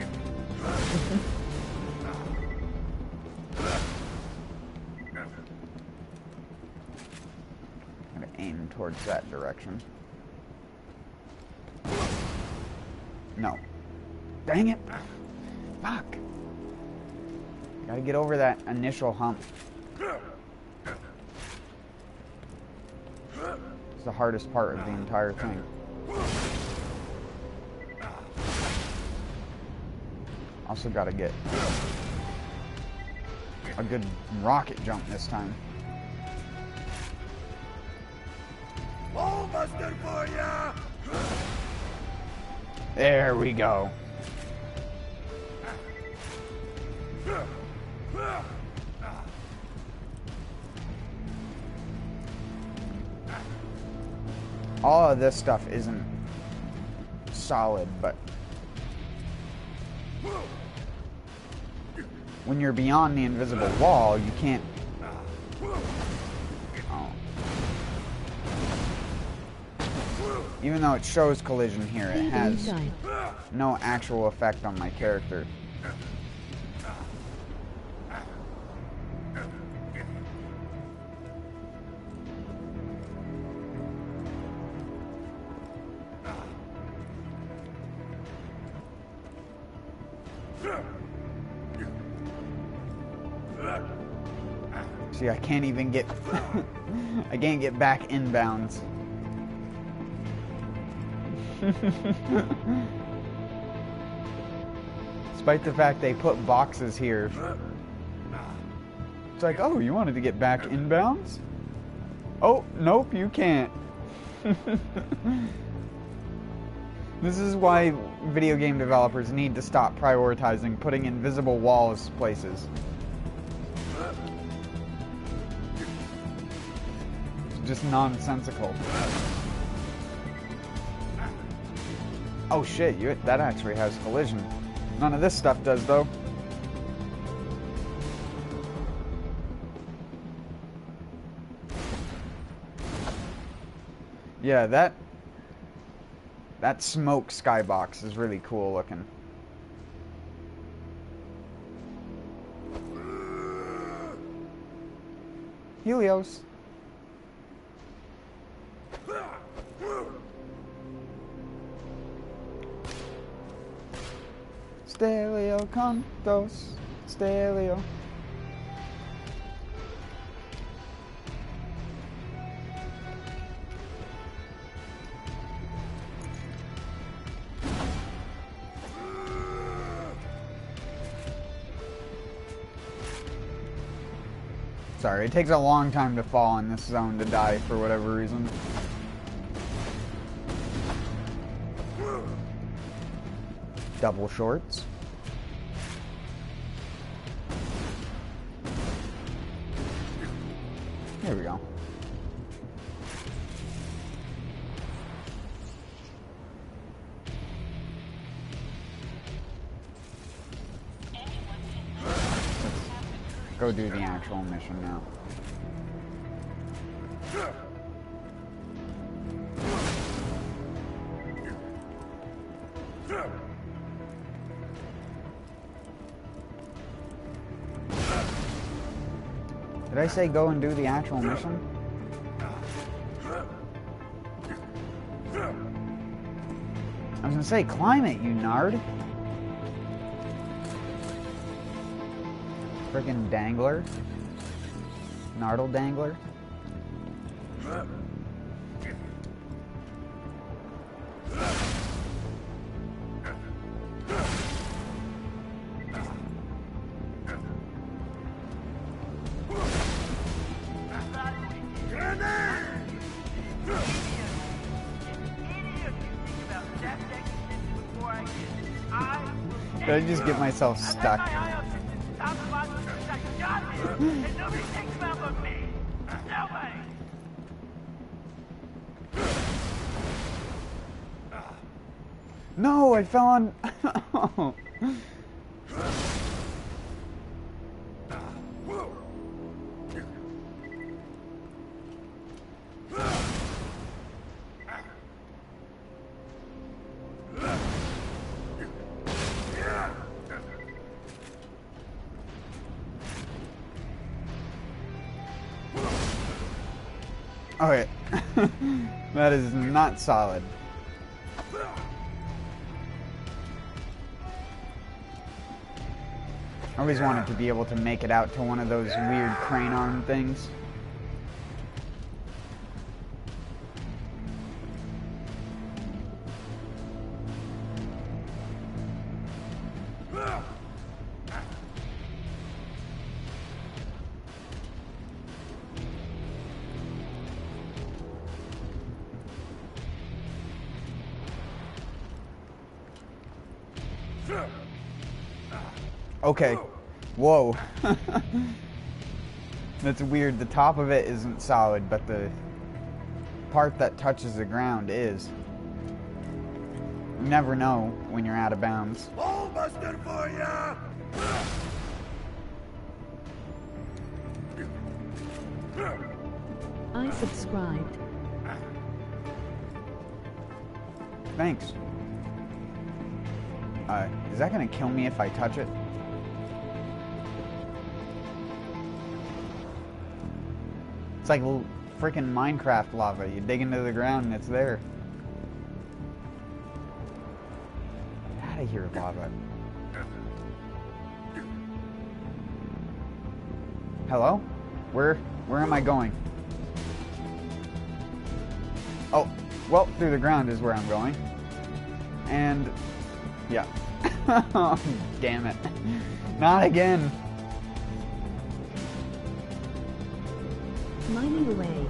Speaker 1: I'm gonna aim towards that direction. No. Dang it! Fuck! Gotta get over that initial hump. It's the hardest part of the entire thing. Also gotta get a good rocket jump this time.
Speaker 2: All busted for ya!
Speaker 1: There we go. All of this stuff isn't solid, but when you're beyond the invisible wall, you can't... Oh. Even though it shows collision here, it has no actual effect on my character. See, I can't even get... I can't get back inbounds. Despite the fact they put boxes here. It's like, oh, you wanted to get back inbounds? Oh, nope, you can't. This is why video game developers need to stop prioritizing putting invisible walls places. It's just nonsensical. Oh shit, that actually has collision. None of this stuff does, though. Yeah, that smoke skybox is really cool looking. Helios. Stelio cantos, Stelio. Sorry, it takes a long time to fall in this zone to die for whatever reason. Double shorts. Here we go. Let's go do the actual mission now. Did I say go and do the actual mission? I was gonna say climb it, you nard. Frickin' dangler. Nardle dangler. Did I just get myself stuck? No, I fell on... Okay. That is not solid. I always wanted to be able to make it out to one of those weird crane arm things. Okay. Whoa. That's weird. The top of it isn't solid, but the part that touches the ground is. You never know when you're out of bounds.
Speaker 2: All busted for ya!
Speaker 5: I subscribed.
Speaker 1: Thanks. Is that gonna kill me if I touch it? It's like freaking Minecraft lava. You dig into the ground and it's there. Get out of here, lava. Hello? Where am I going? Oh, well, through the ground is where I'm going. And, yeah. Oh, damn it. Not again.
Speaker 5: Mining away.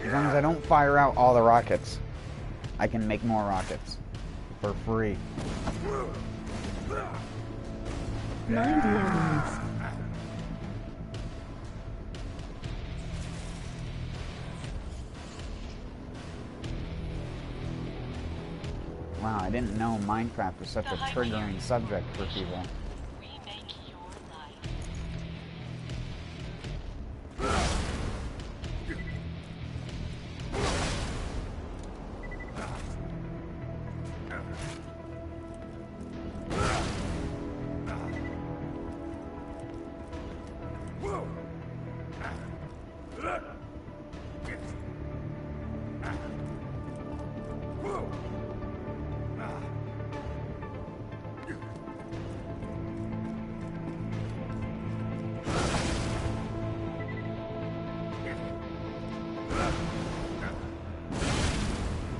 Speaker 1: As long as I don't fire out all the rockets, I can make more rockets for free.
Speaker 5: Mind the enemies.
Speaker 1: Wow, I didn't know Minecraft was such a triggering subject for people.
Speaker 9: We make your life.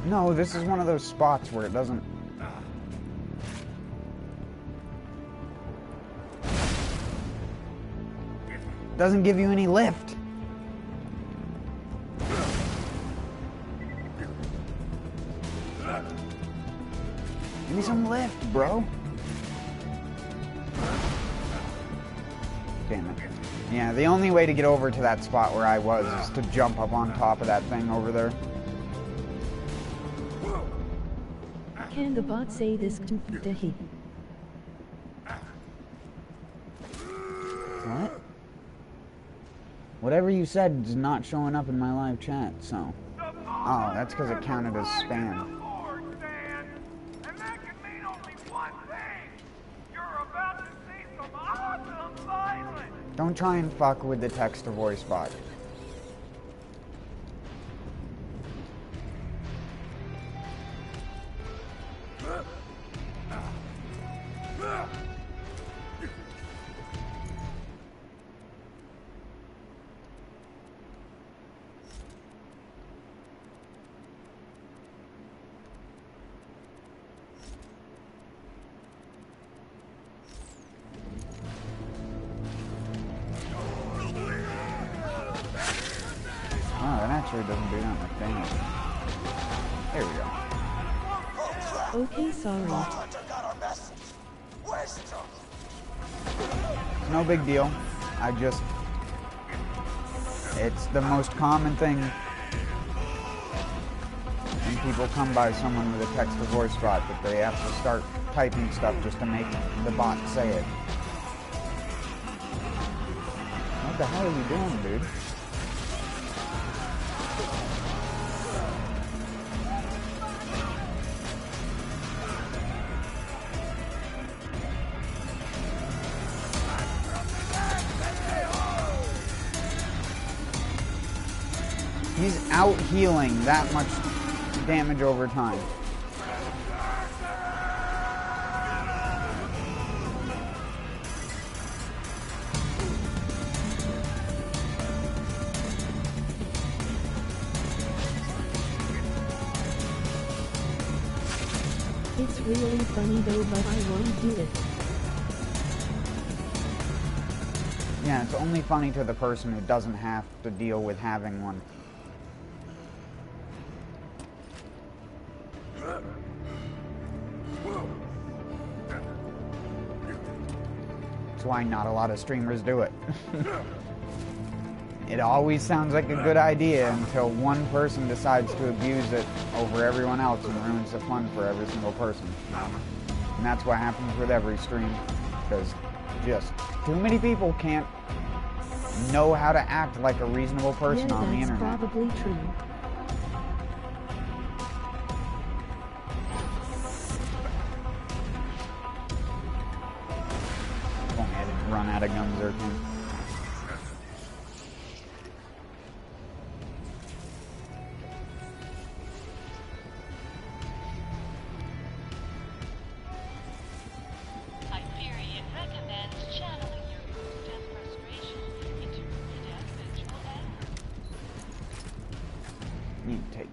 Speaker 1: No, this is one of those spots where it doesn't... doesn't give you any lift. Give me some lift, bro. Damn it. Yeah, the only way to get over to that spot where I was is to jump up on top of that thing over there.
Speaker 5: Can the bot say this to he?
Speaker 1: What? Whatever you said is not showing up in my live chat, so... Oh, that's because it counted as spam. Don't try and fuck with the text-to-voice bot. Actually doesn't do that much damage. There we go.
Speaker 5: Okay, sorry.
Speaker 1: It's no big deal. I just... It's the most common thing when people come by someone with a text-to-voice bot that they have to start typing stuff just to make the bot say it. What the hell are you doing, dude? He's out healing that much damage over time.
Speaker 5: It's really funny though, but I won't do it.
Speaker 1: Yeah, it's only funny to the person who doesn't have to deal with having one. That's why not a lot of streamers do it. It always sounds like a good idea until one person decides to abuse it over everyone else and ruins the fun for every single person. And that's what happens with every stream, because just too many people can't know how to act like a reasonable person on the internet.
Speaker 5: That's probably true.
Speaker 1: Only I didn't run out of guns there, too.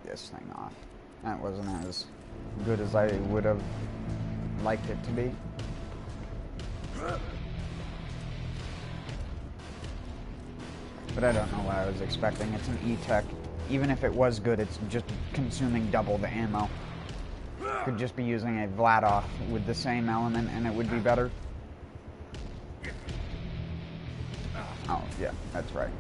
Speaker 1: This thing off. That wasn't as good as I would have liked it to be. But I don't know what I was expecting. It's an E-Tech. Even if it was good, it's just consuming double the ammo. Could just be using a Vladoff with the same element and it would be better. Oh, yeah, that's right.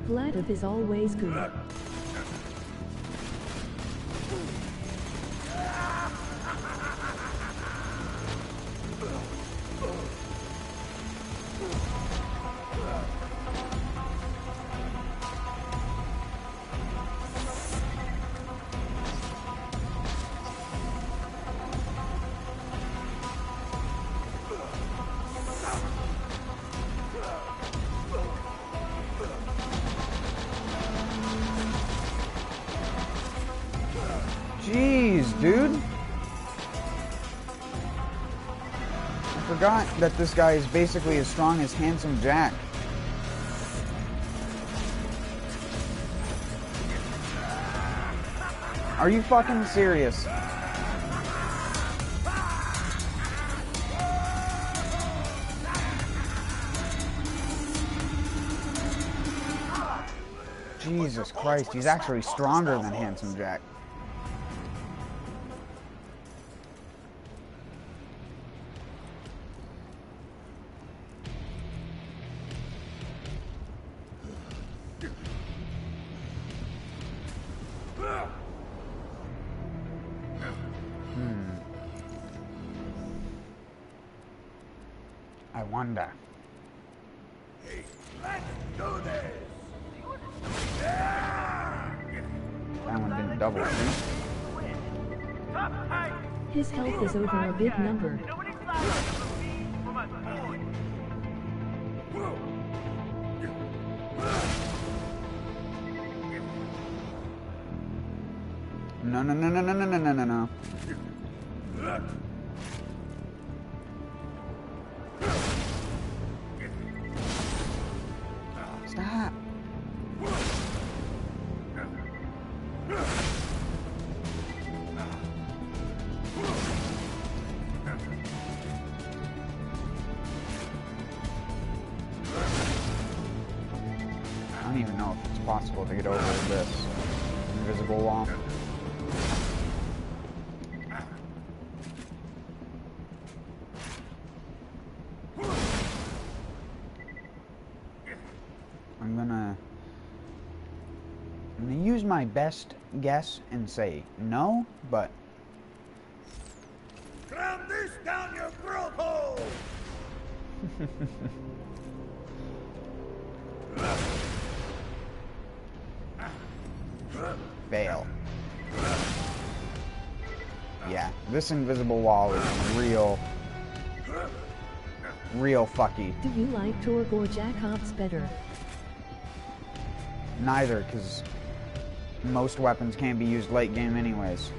Speaker 5: Vladoff is always good.
Speaker 1: Jeez, dude. I forgot that this guy is basically as strong as Handsome Jack. Are you fucking serious? Jesus Christ, he's actually stronger than Handsome Jack. I wonder.
Speaker 2: Hey, let's do this.
Speaker 1: That one didn't double.
Speaker 5: His health is over a big number.
Speaker 1: No, no, no, no, no, no, no, no, no, no. Stop. I don't even know if it's possible to get over this invisible wall. I'm gonna use my best guess and say no, but
Speaker 2: Cram this down your throat hole.
Speaker 1: fail. Yeah, this invisible wall is real fucky.
Speaker 5: Do you like Torg or Jack Ops better?
Speaker 1: Neither, because most weapons can't be used late game anyways.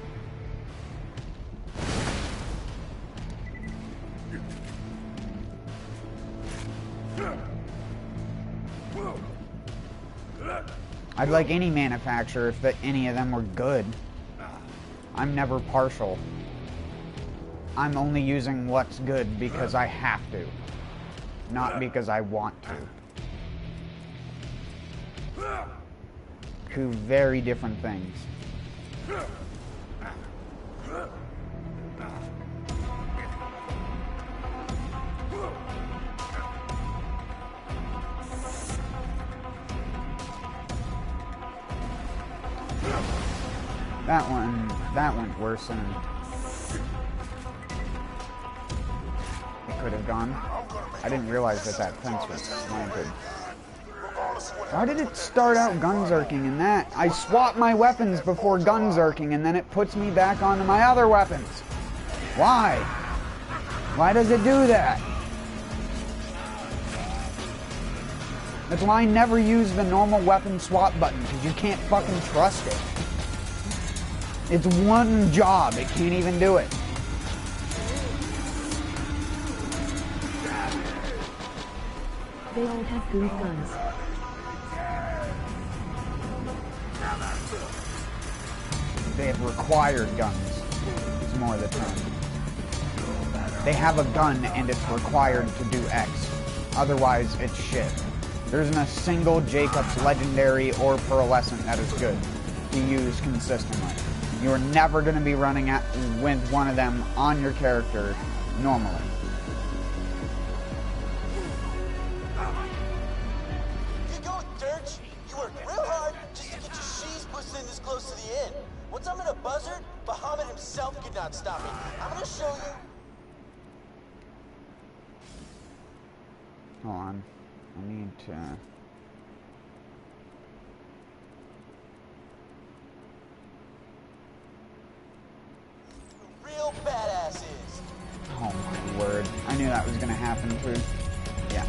Speaker 1: I'd like any manufacturer if any of them were good. I'm never partial. I'm only using what's good because I have to, not because I want to. Two very different things. That went worse than it could have gone. I didn't realize that fence was slanted. Why did it start out gun-zerking in that? I swap my weapons before gun-zerking and then it puts me back onto my other weapons. Why? Why does it do that? That's why I never use the normal weapon swap button, because you can't fucking trust it. It's one job, it can't even do it.
Speaker 5: They all have good guns.
Speaker 1: They have required guns. It's more the term. They have a gun and it's required to do X. Otherwise, it's shit. There isn't a single Jacob's Legendary or Pearlescent that is good to use consistently. You're never going to be running with one of them on your character normally.
Speaker 8: Keep going, Dirge. You worked real hard just to get your sheaves pushed in this close to the end. Once I'm in a buzzard, Bahamut himself could not stop me. I'm going to show you.
Speaker 1: Hold on. I need to...
Speaker 8: Real badasses.
Speaker 1: Oh my word. I knew that was going to happen too. Yeah.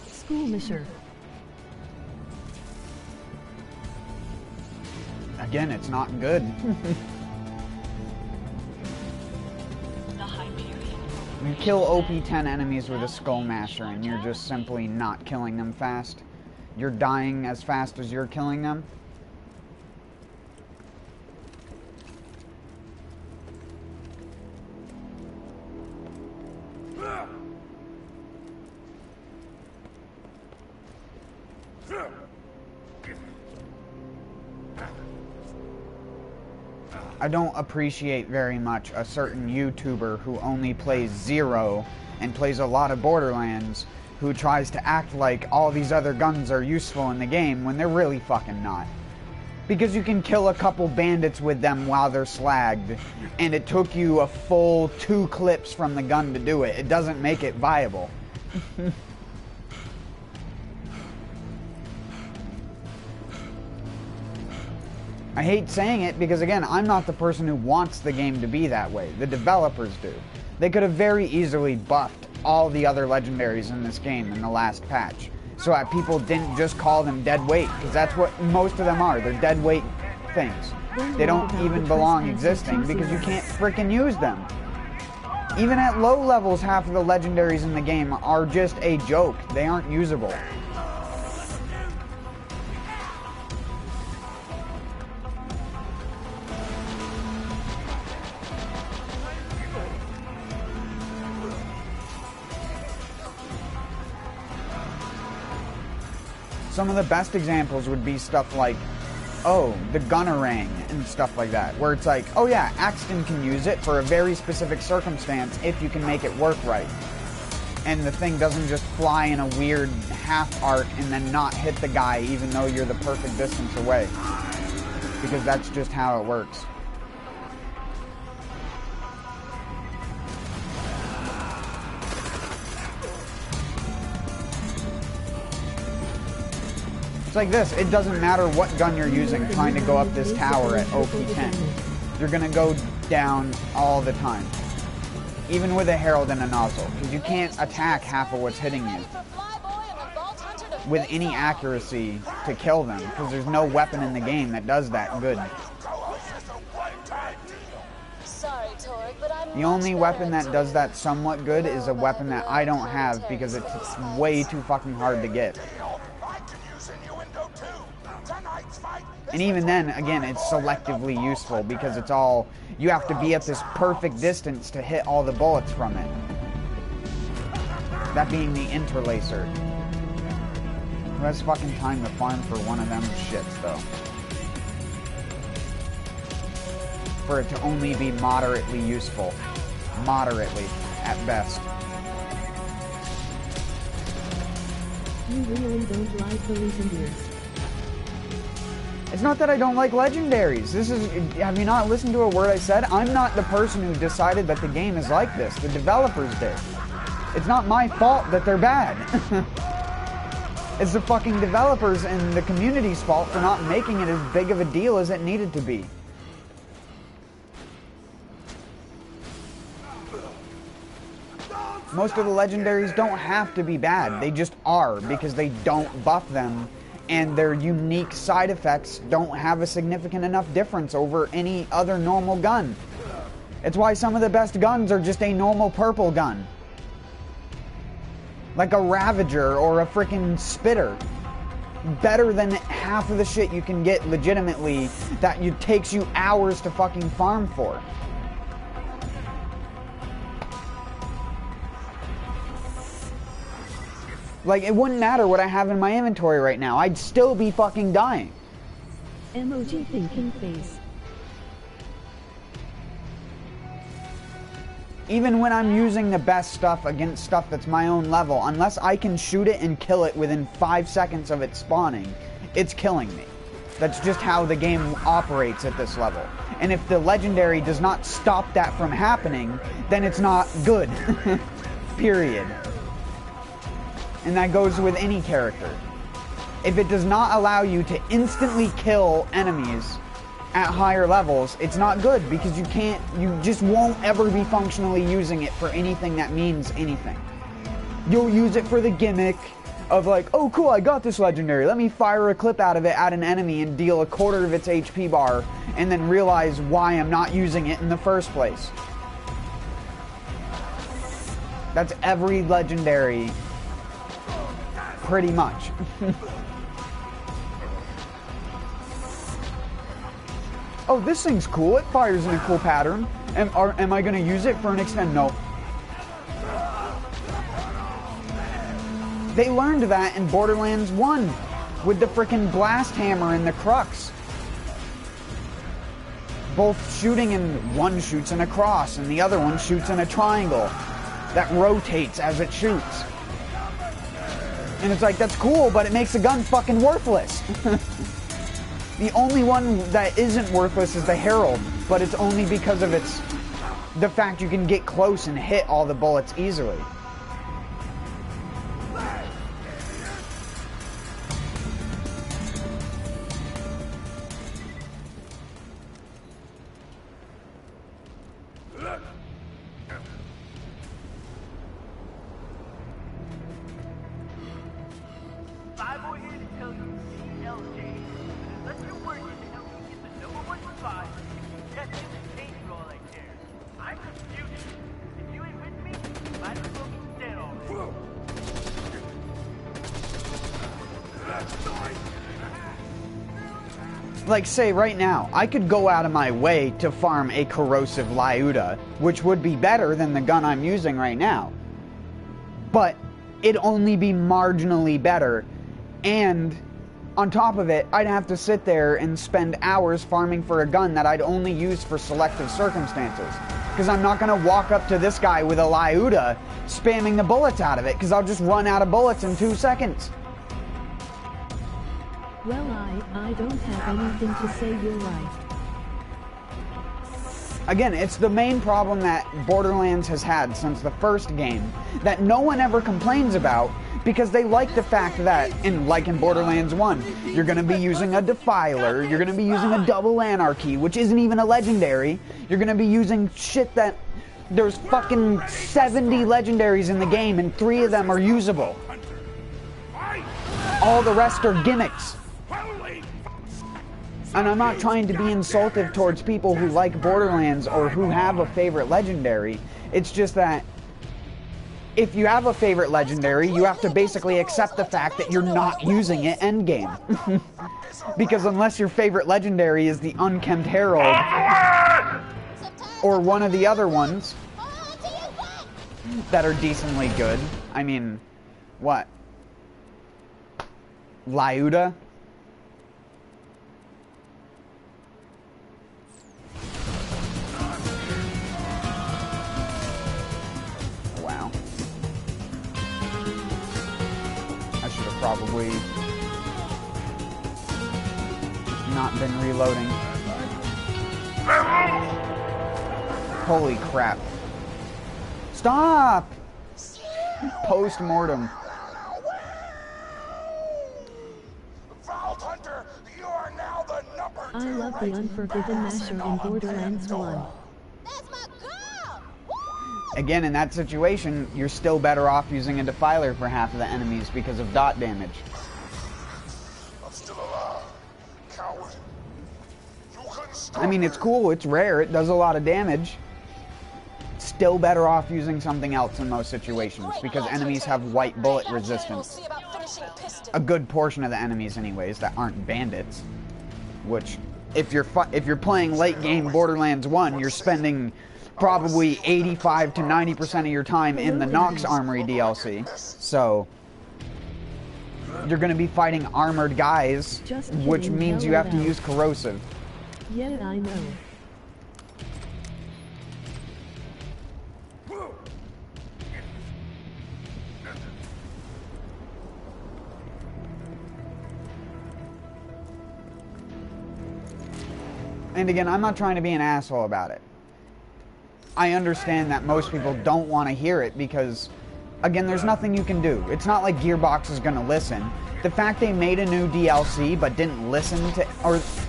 Speaker 5: Schoolmisher.
Speaker 1: Again, it's not good. You kill OP-10 enemies with a Skull Masher and you're just simply not killing them fast. You're dying as fast as you're killing them. I don't appreciate very much a certain YouTuber who only plays Zero and plays a lot of Borderlands who tries to act like all these other guns are useful in the game when they're really fucking not. Because you can kill a couple bandits with them while they're slagged, and it took you a full 2 clips from the gun to do it. It doesn't make it viable. I hate saying it because, again, I'm not the person who wants the game to be that way. The developers do. They could have very easily buffed all the other legendaries in this game in the last patch, so that people didn't just call them dead weight, because that's what most of them are. They're dead weight things. They don't even belong existing because you can't frickin' use them. Even at low levels, half of the legendaries in the game are just a joke. They aren't usable. Some of the best examples would be stuff like, oh, the Gunnerang and stuff like that, where it's like, oh yeah, Axton can use it for a very specific circumstance if you can make it work right. And the thing doesn't just fly in a weird half arc and then not hit the guy even though you're the perfect distance away. Because that's just how it works. Like this, it doesn't matter what gun you're using trying to go up this tower at OP-10. You're gonna go down all the time. Even with a Herald and a nozzle, because you can't attack half of what's hitting you with any accuracy to kill them, because there's no weapon in the game that does that good.
Speaker 4: Sorry, Torg, but I'm
Speaker 1: The only weapon that does that somewhat good is a weapon that I don't have because it's way too fucking hard to get. And even then, again, it's selectively useful because it's all, you have to be at this perfect distance to hit all the bullets from it. That being the interlacer. Who has fucking time to farm for one of them shits, though? For it to only be moderately useful. Moderately, at best.
Speaker 5: You really don't like the legendaries.
Speaker 1: It's not that I don't like legendaries. This is, have you not listened to a word I said? I'm not the person who decided that the game is like this. The developers did. It's not my fault that they're bad. It's the fucking developers and the community's fault for not making it as big of a deal as it needed to be. Most of the legendaries don't have to be bad. They just are because they don't buff them and their unique side effects don't have a significant enough difference over any other normal gun. It's why some of the best guns are just a normal purple gun. Like a Ravager or a freaking Spitter. Better than half of the shit you can get legitimately that takes you hours to fucking farm for. Like, it wouldn't matter what I have in my inventory right now. I'd still be fucking dying.
Speaker 5: Emoji thinking face.
Speaker 1: Even when I'm using the best stuff against stuff that's my own level, unless I can shoot it and kill it within 5 seconds of it spawning, it's killing me. That's just how the game operates at this level. And if the legendary does not stop that from happening, then it's not good. Period. And that goes with any character. If it does not allow you to instantly kill enemies at higher levels, it's not good because you just won't ever be functionally using it for anything that means anything. You'll use it for the gimmick of like, oh cool, I got this legendary, let me fire a clip out of it at an enemy and deal a quarter of its HP bar, and then realize why I'm not using it in the first place. That's every legendary, pretty much. Oh, this thing's cool. It fires in a cool pattern. Am I going to use it for an extent? No. They learned that in Borderlands 1 with the frickin' blast hammer and the crux. Both shooting, and one shoots in a cross and the other one shoots in a triangle that rotates as it shoots. And it's like, that's cool, but it makes the gun fucking worthless. The only one that isn't worthless is the Herald, but it's only because of the fact you can get close and hit all the bullets easily. Like, say, right now, I could go out of my way to farm a corrosive Lyuda, which would be better than the gun I'm using right now. But it'd only be marginally better, and on top of it, I'd have to sit there and spend hours farming for a gun that I'd only use for selective circumstances. Because I'm not going to walk up to this guy with a Lyuda spamming the bullets out of it, because I'll just run out of bullets in 2 seconds.
Speaker 5: Well, I don't have anything to say, you're right.
Speaker 1: Again, it's the main problem that Borderlands has had since the first game that no one ever complains about because they like the fact that, like in Borderlands 1, you're going to be using a Defiler, you're going to be using a Double Anarchy, which isn't even a legendary, you're going to be using shit that there's fucking 70 legendaries in the game and 3 of them are usable. All the rest are gimmicks. And I'm not trying to be insultive towards people who like Borderlands or who have a favorite legendary. It's just that if you have a favorite legendary, you have to basically accept the fact that you're not using it endgame. Because unless your favorite legendary is the Unkempt Herald or one of the other ones that are decently good. I mean, what? Lyuda? Wow. I should have probably not been reloading. Holy crap. Stop! Post-mortem.
Speaker 2: Vault Hunter, you are now the number 2
Speaker 5: I love the Unforgiven Masher in Borderlands 1.
Speaker 3: That's my girl! Woo!
Speaker 1: Again, in that situation, you're still better off using a defiler for half of the enemies because of dot damage.
Speaker 2: I'm still alive, coward. You couldn't stop
Speaker 1: I mean, it's cool, it's rare, it does a lot of damage. Still better off using something else in most situations because enemies have white bullet resistance. A good portion of the enemies anyways that aren't bandits. Which, if you're playing late game Borderlands 1, you're spending probably 85 to 90% of your time in the Nox Armory DLC. So, you're going to be fighting armored guys, which means you have to use corrosive.
Speaker 5: Yeah, I know.
Speaker 1: And again, I'm not trying to be an asshole about it. I understand that most people don't want to hear it because, again, there's nothing you can do. It's not like Gearbox is going to listen. The fact they made a new DLC but didn't listen to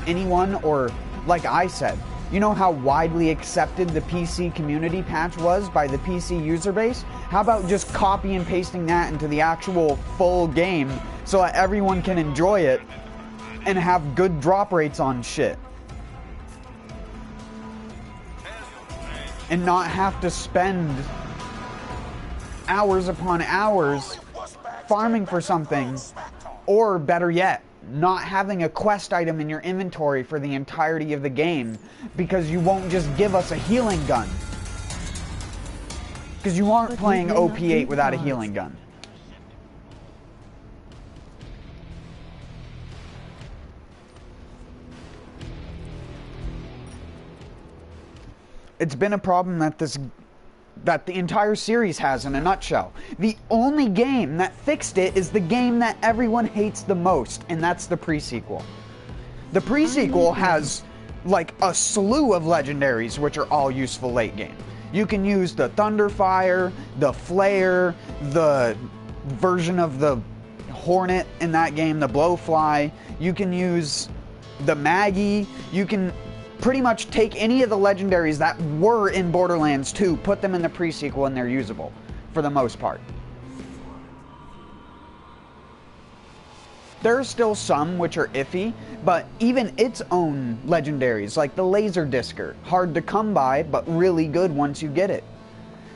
Speaker 1: anyone, or like I said, you know how widely accepted the PC community patch was by the PC user base? How about just copy and pasting that into the actual full game so that everyone can enjoy it and have good drop rates on shit? And not have to spend hours upon hours farming for something, or better yet, not having a quest item in your inventory for the entirety of the game because you won't just give us a healing gun. Because you aren't playing OP8 without a healing gun. It's been a problem that the entire series has in a nutshell. The only game that fixed it is the game that everyone hates the most, and that's the pre-sequel. The pre-sequel has like a slew of legendaries which are all useful late game. You can use the Thunderfire, the Flare, the version of the Hornet in that game, the Blowfly. You can use the Maggie. You can pretty much take any of the legendaries that were in Borderlands 2, put them in the pre-sequel, and they're usable, for the most part. There are still some which are iffy, but even its own legendaries, like the Laser Discer, hard to come by, but really good once you get it.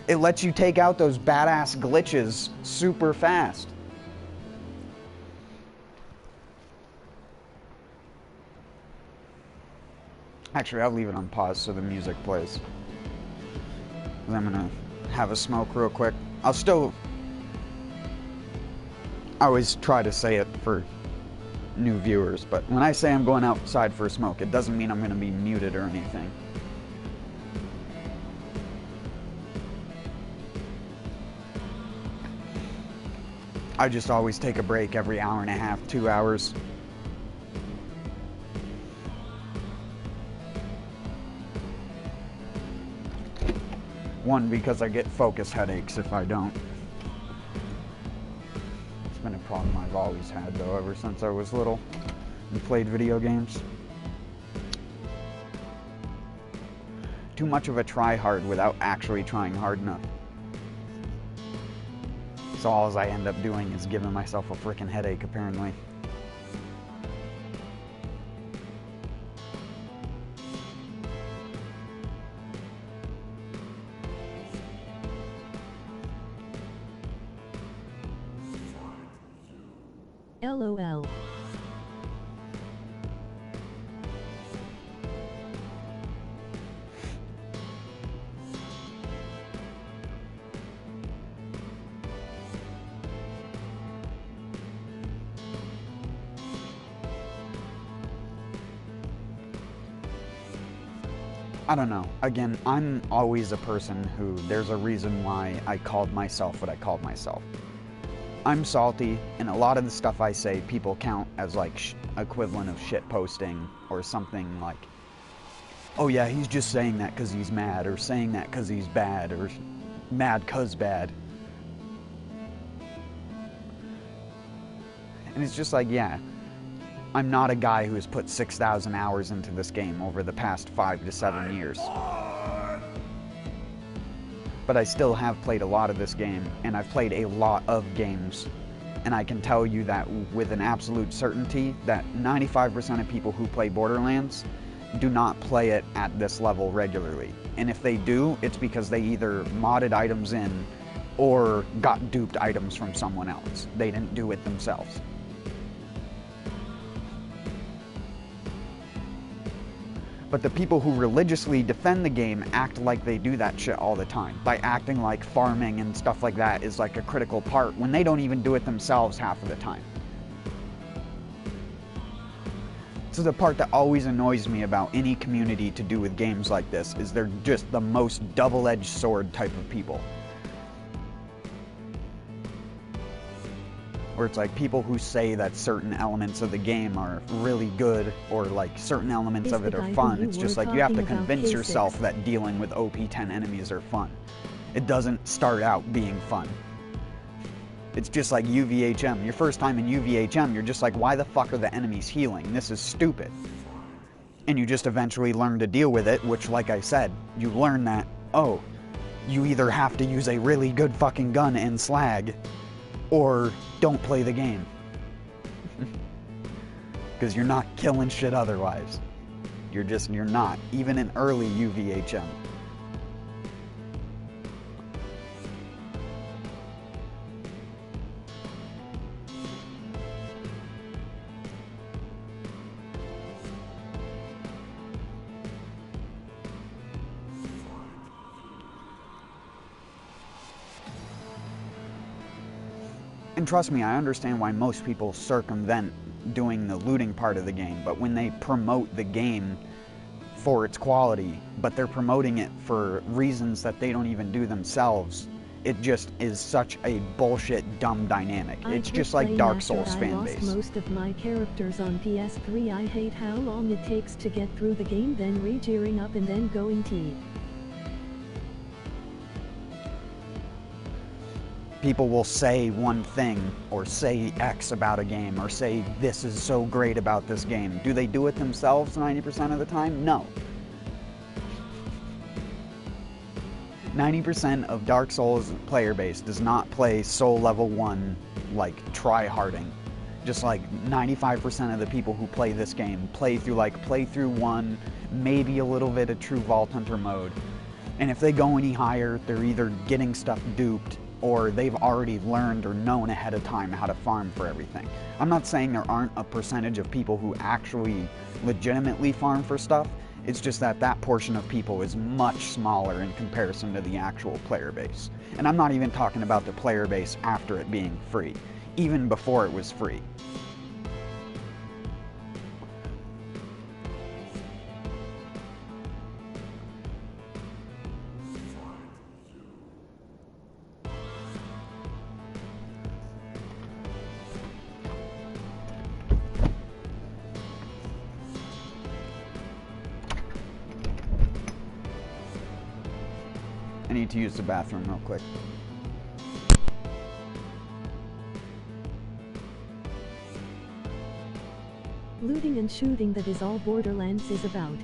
Speaker 1: It lets you take out those badass glitches super fast. Actually, I'll leave it on pause so the music plays. I'm gonna have a smoke real quick. I always try to say it for new viewers, but when I say I'm going outside for a smoke, it doesn't mean I'm gonna be muted or anything. I just always take a break every hour and a half, 2 hours. One, because I get focus headaches if I don't. It's been a problem I've always had, though, ever since I was little and played video games. Too much of a try-hard without actually trying hard enough. So all I end up doing is giving myself a freaking headache, apparently.
Speaker 5: LOL.
Speaker 1: I don't know. Again, I'm always a person who, there's a reason why I called myself what I called myself. I'm salty, and a lot of the stuff I say people count as like equivalent of shit posting or something like, oh yeah, he's just saying that because he's mad, or saying that because he's bad, or mad cause bad. And it's just like, yeah, I'm not a guy who has put 6,000 hours into this game over the past 5 to 7 years. But I still have played a lot of this game, and I've played a lot of games. And I can tell you that with an absolute certainty that 95% of people who play Borderlands do not play it at this level regularly. And if they do, it's because they either modded items in or got duped items from someone else. They didn't do it themselves. But the people who religiously defend the game act like they do that shit all the time, by acting like farming and stuff like that is like a critical part when they don't even do it themselves half of the time. So the part that always annoys me about any community to do with games like this is they're just the most double-edged sword type of people. Where it's like people who say that certain elements of the game are really good, or like certain elements of it are fun. It's just like you have to convince yourself that dealing with OP10 enemies are fun. It doesn't start out being fun. It's just like UVHM. Your first time in UVHM, you're just like, why the fuck are the enemies healing? This is stupid. And you just eventually learn to deal with it, which, like I said, you learn that, oh, you either have to use a really good fucking gun and slag, or don't play the game. Because you're not killing shit otherwise. You're not. Even in early UVHM. And trust me, I understand why most people circumvent doing the looting part of the game, but when they promote the game for its quality, but they're promoting it for reasons that they don't even do themselves, it just is such a bullshit, dumb dynamic. It's just like Dark Souls fanbase.
Speaker 5: I lost most of my characters on PS3. I hate how long it takes to get through the game, then re-gearing up and then going T.
Speaker 1: People will say one thing, or say X about a game, or say this is so great about this game. Do they do it themselves 90% of the time? No. 90% of Dark Souls player base does not play Soul Level 1 like try-harding. Just like 95% of the people who play this game play through like playthrough 1, maybe a little bit of True Vault Hunter mode. And if they go any higher, they're either getting stuff duped, or they've already learned or known ahead of time how to farm for everything. I'm not saying there aren't a percentage of people who actually legitimately farm for stuff. It's just that that portion of people is much smaller in comparison to the actual player base. And I'm not even talking about the player base after it being free, even before it was free. I need to use the bathroom real quick.
Speaker 5: Looting and shooting, that is all Borderlands is about.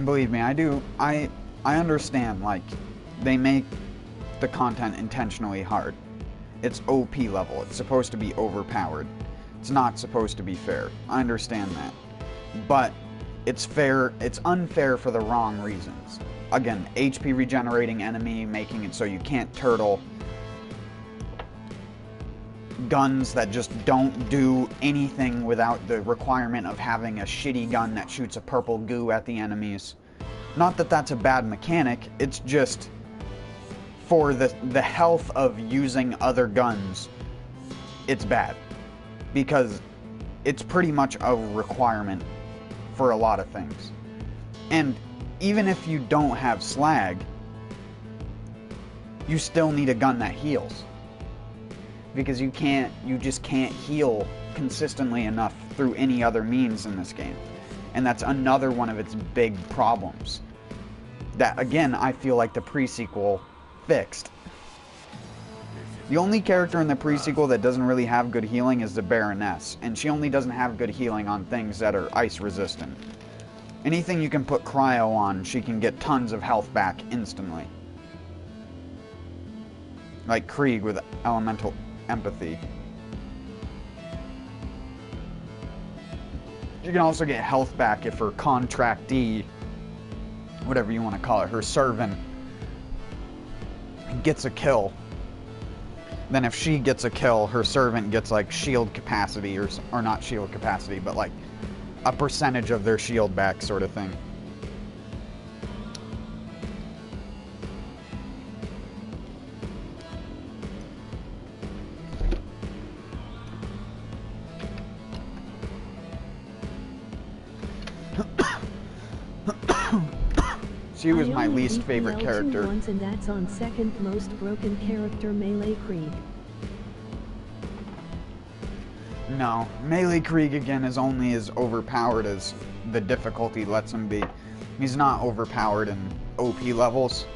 Speaker 1: Believe me, I understand, like, they make the content intentionally hard. It's OP level. It's supposed to be overpowered. It's not supposed to be fair. I understand that. But it's unfair for the wrong reasons. Again, HP regenerating enemy, making it so you can't turtle. Guns that just don't do anything without the requirement of having a shitty gun that shoots a purple goo at the enemies. Not that that's a bad mechanic, it's just for the health of using other guns, it's bad. Because it's pretty much a requirement for a lot of things. And even if you don't have slag, you still need a gun that heals. Because you just can't heal consistently enough through any other means in this game. And that's another one of its big problems. That, again, I feel like the pre-sequel fixed. The only character in the pre-sequel that doesn't really have good healing is the Baroness, and she only doesn't have good healing on things that are ice resistant. Anything you can put cryo on, she can get tons of health back instantly. Like Krieg with elemental empathy. You can also get health back if her contractee, whatever you want to call it, her servant, gets a kill. Then if she gets a kill, her servant gets like shield capacity, or not shield capacity, but like a percentage of their shield back sort of thing. She was my least favorite character.
Speaker 5: Once, and that's on second most broken character, Melee Krieg.
Speaker 1: No, Melee Krieg again is only as overpowered as the difficulty lets him be. He's not overpowered in OP levels.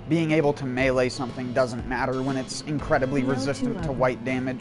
Speaker 1: Being able to melee something doesn't matter when it's incredibly resistant to white damage.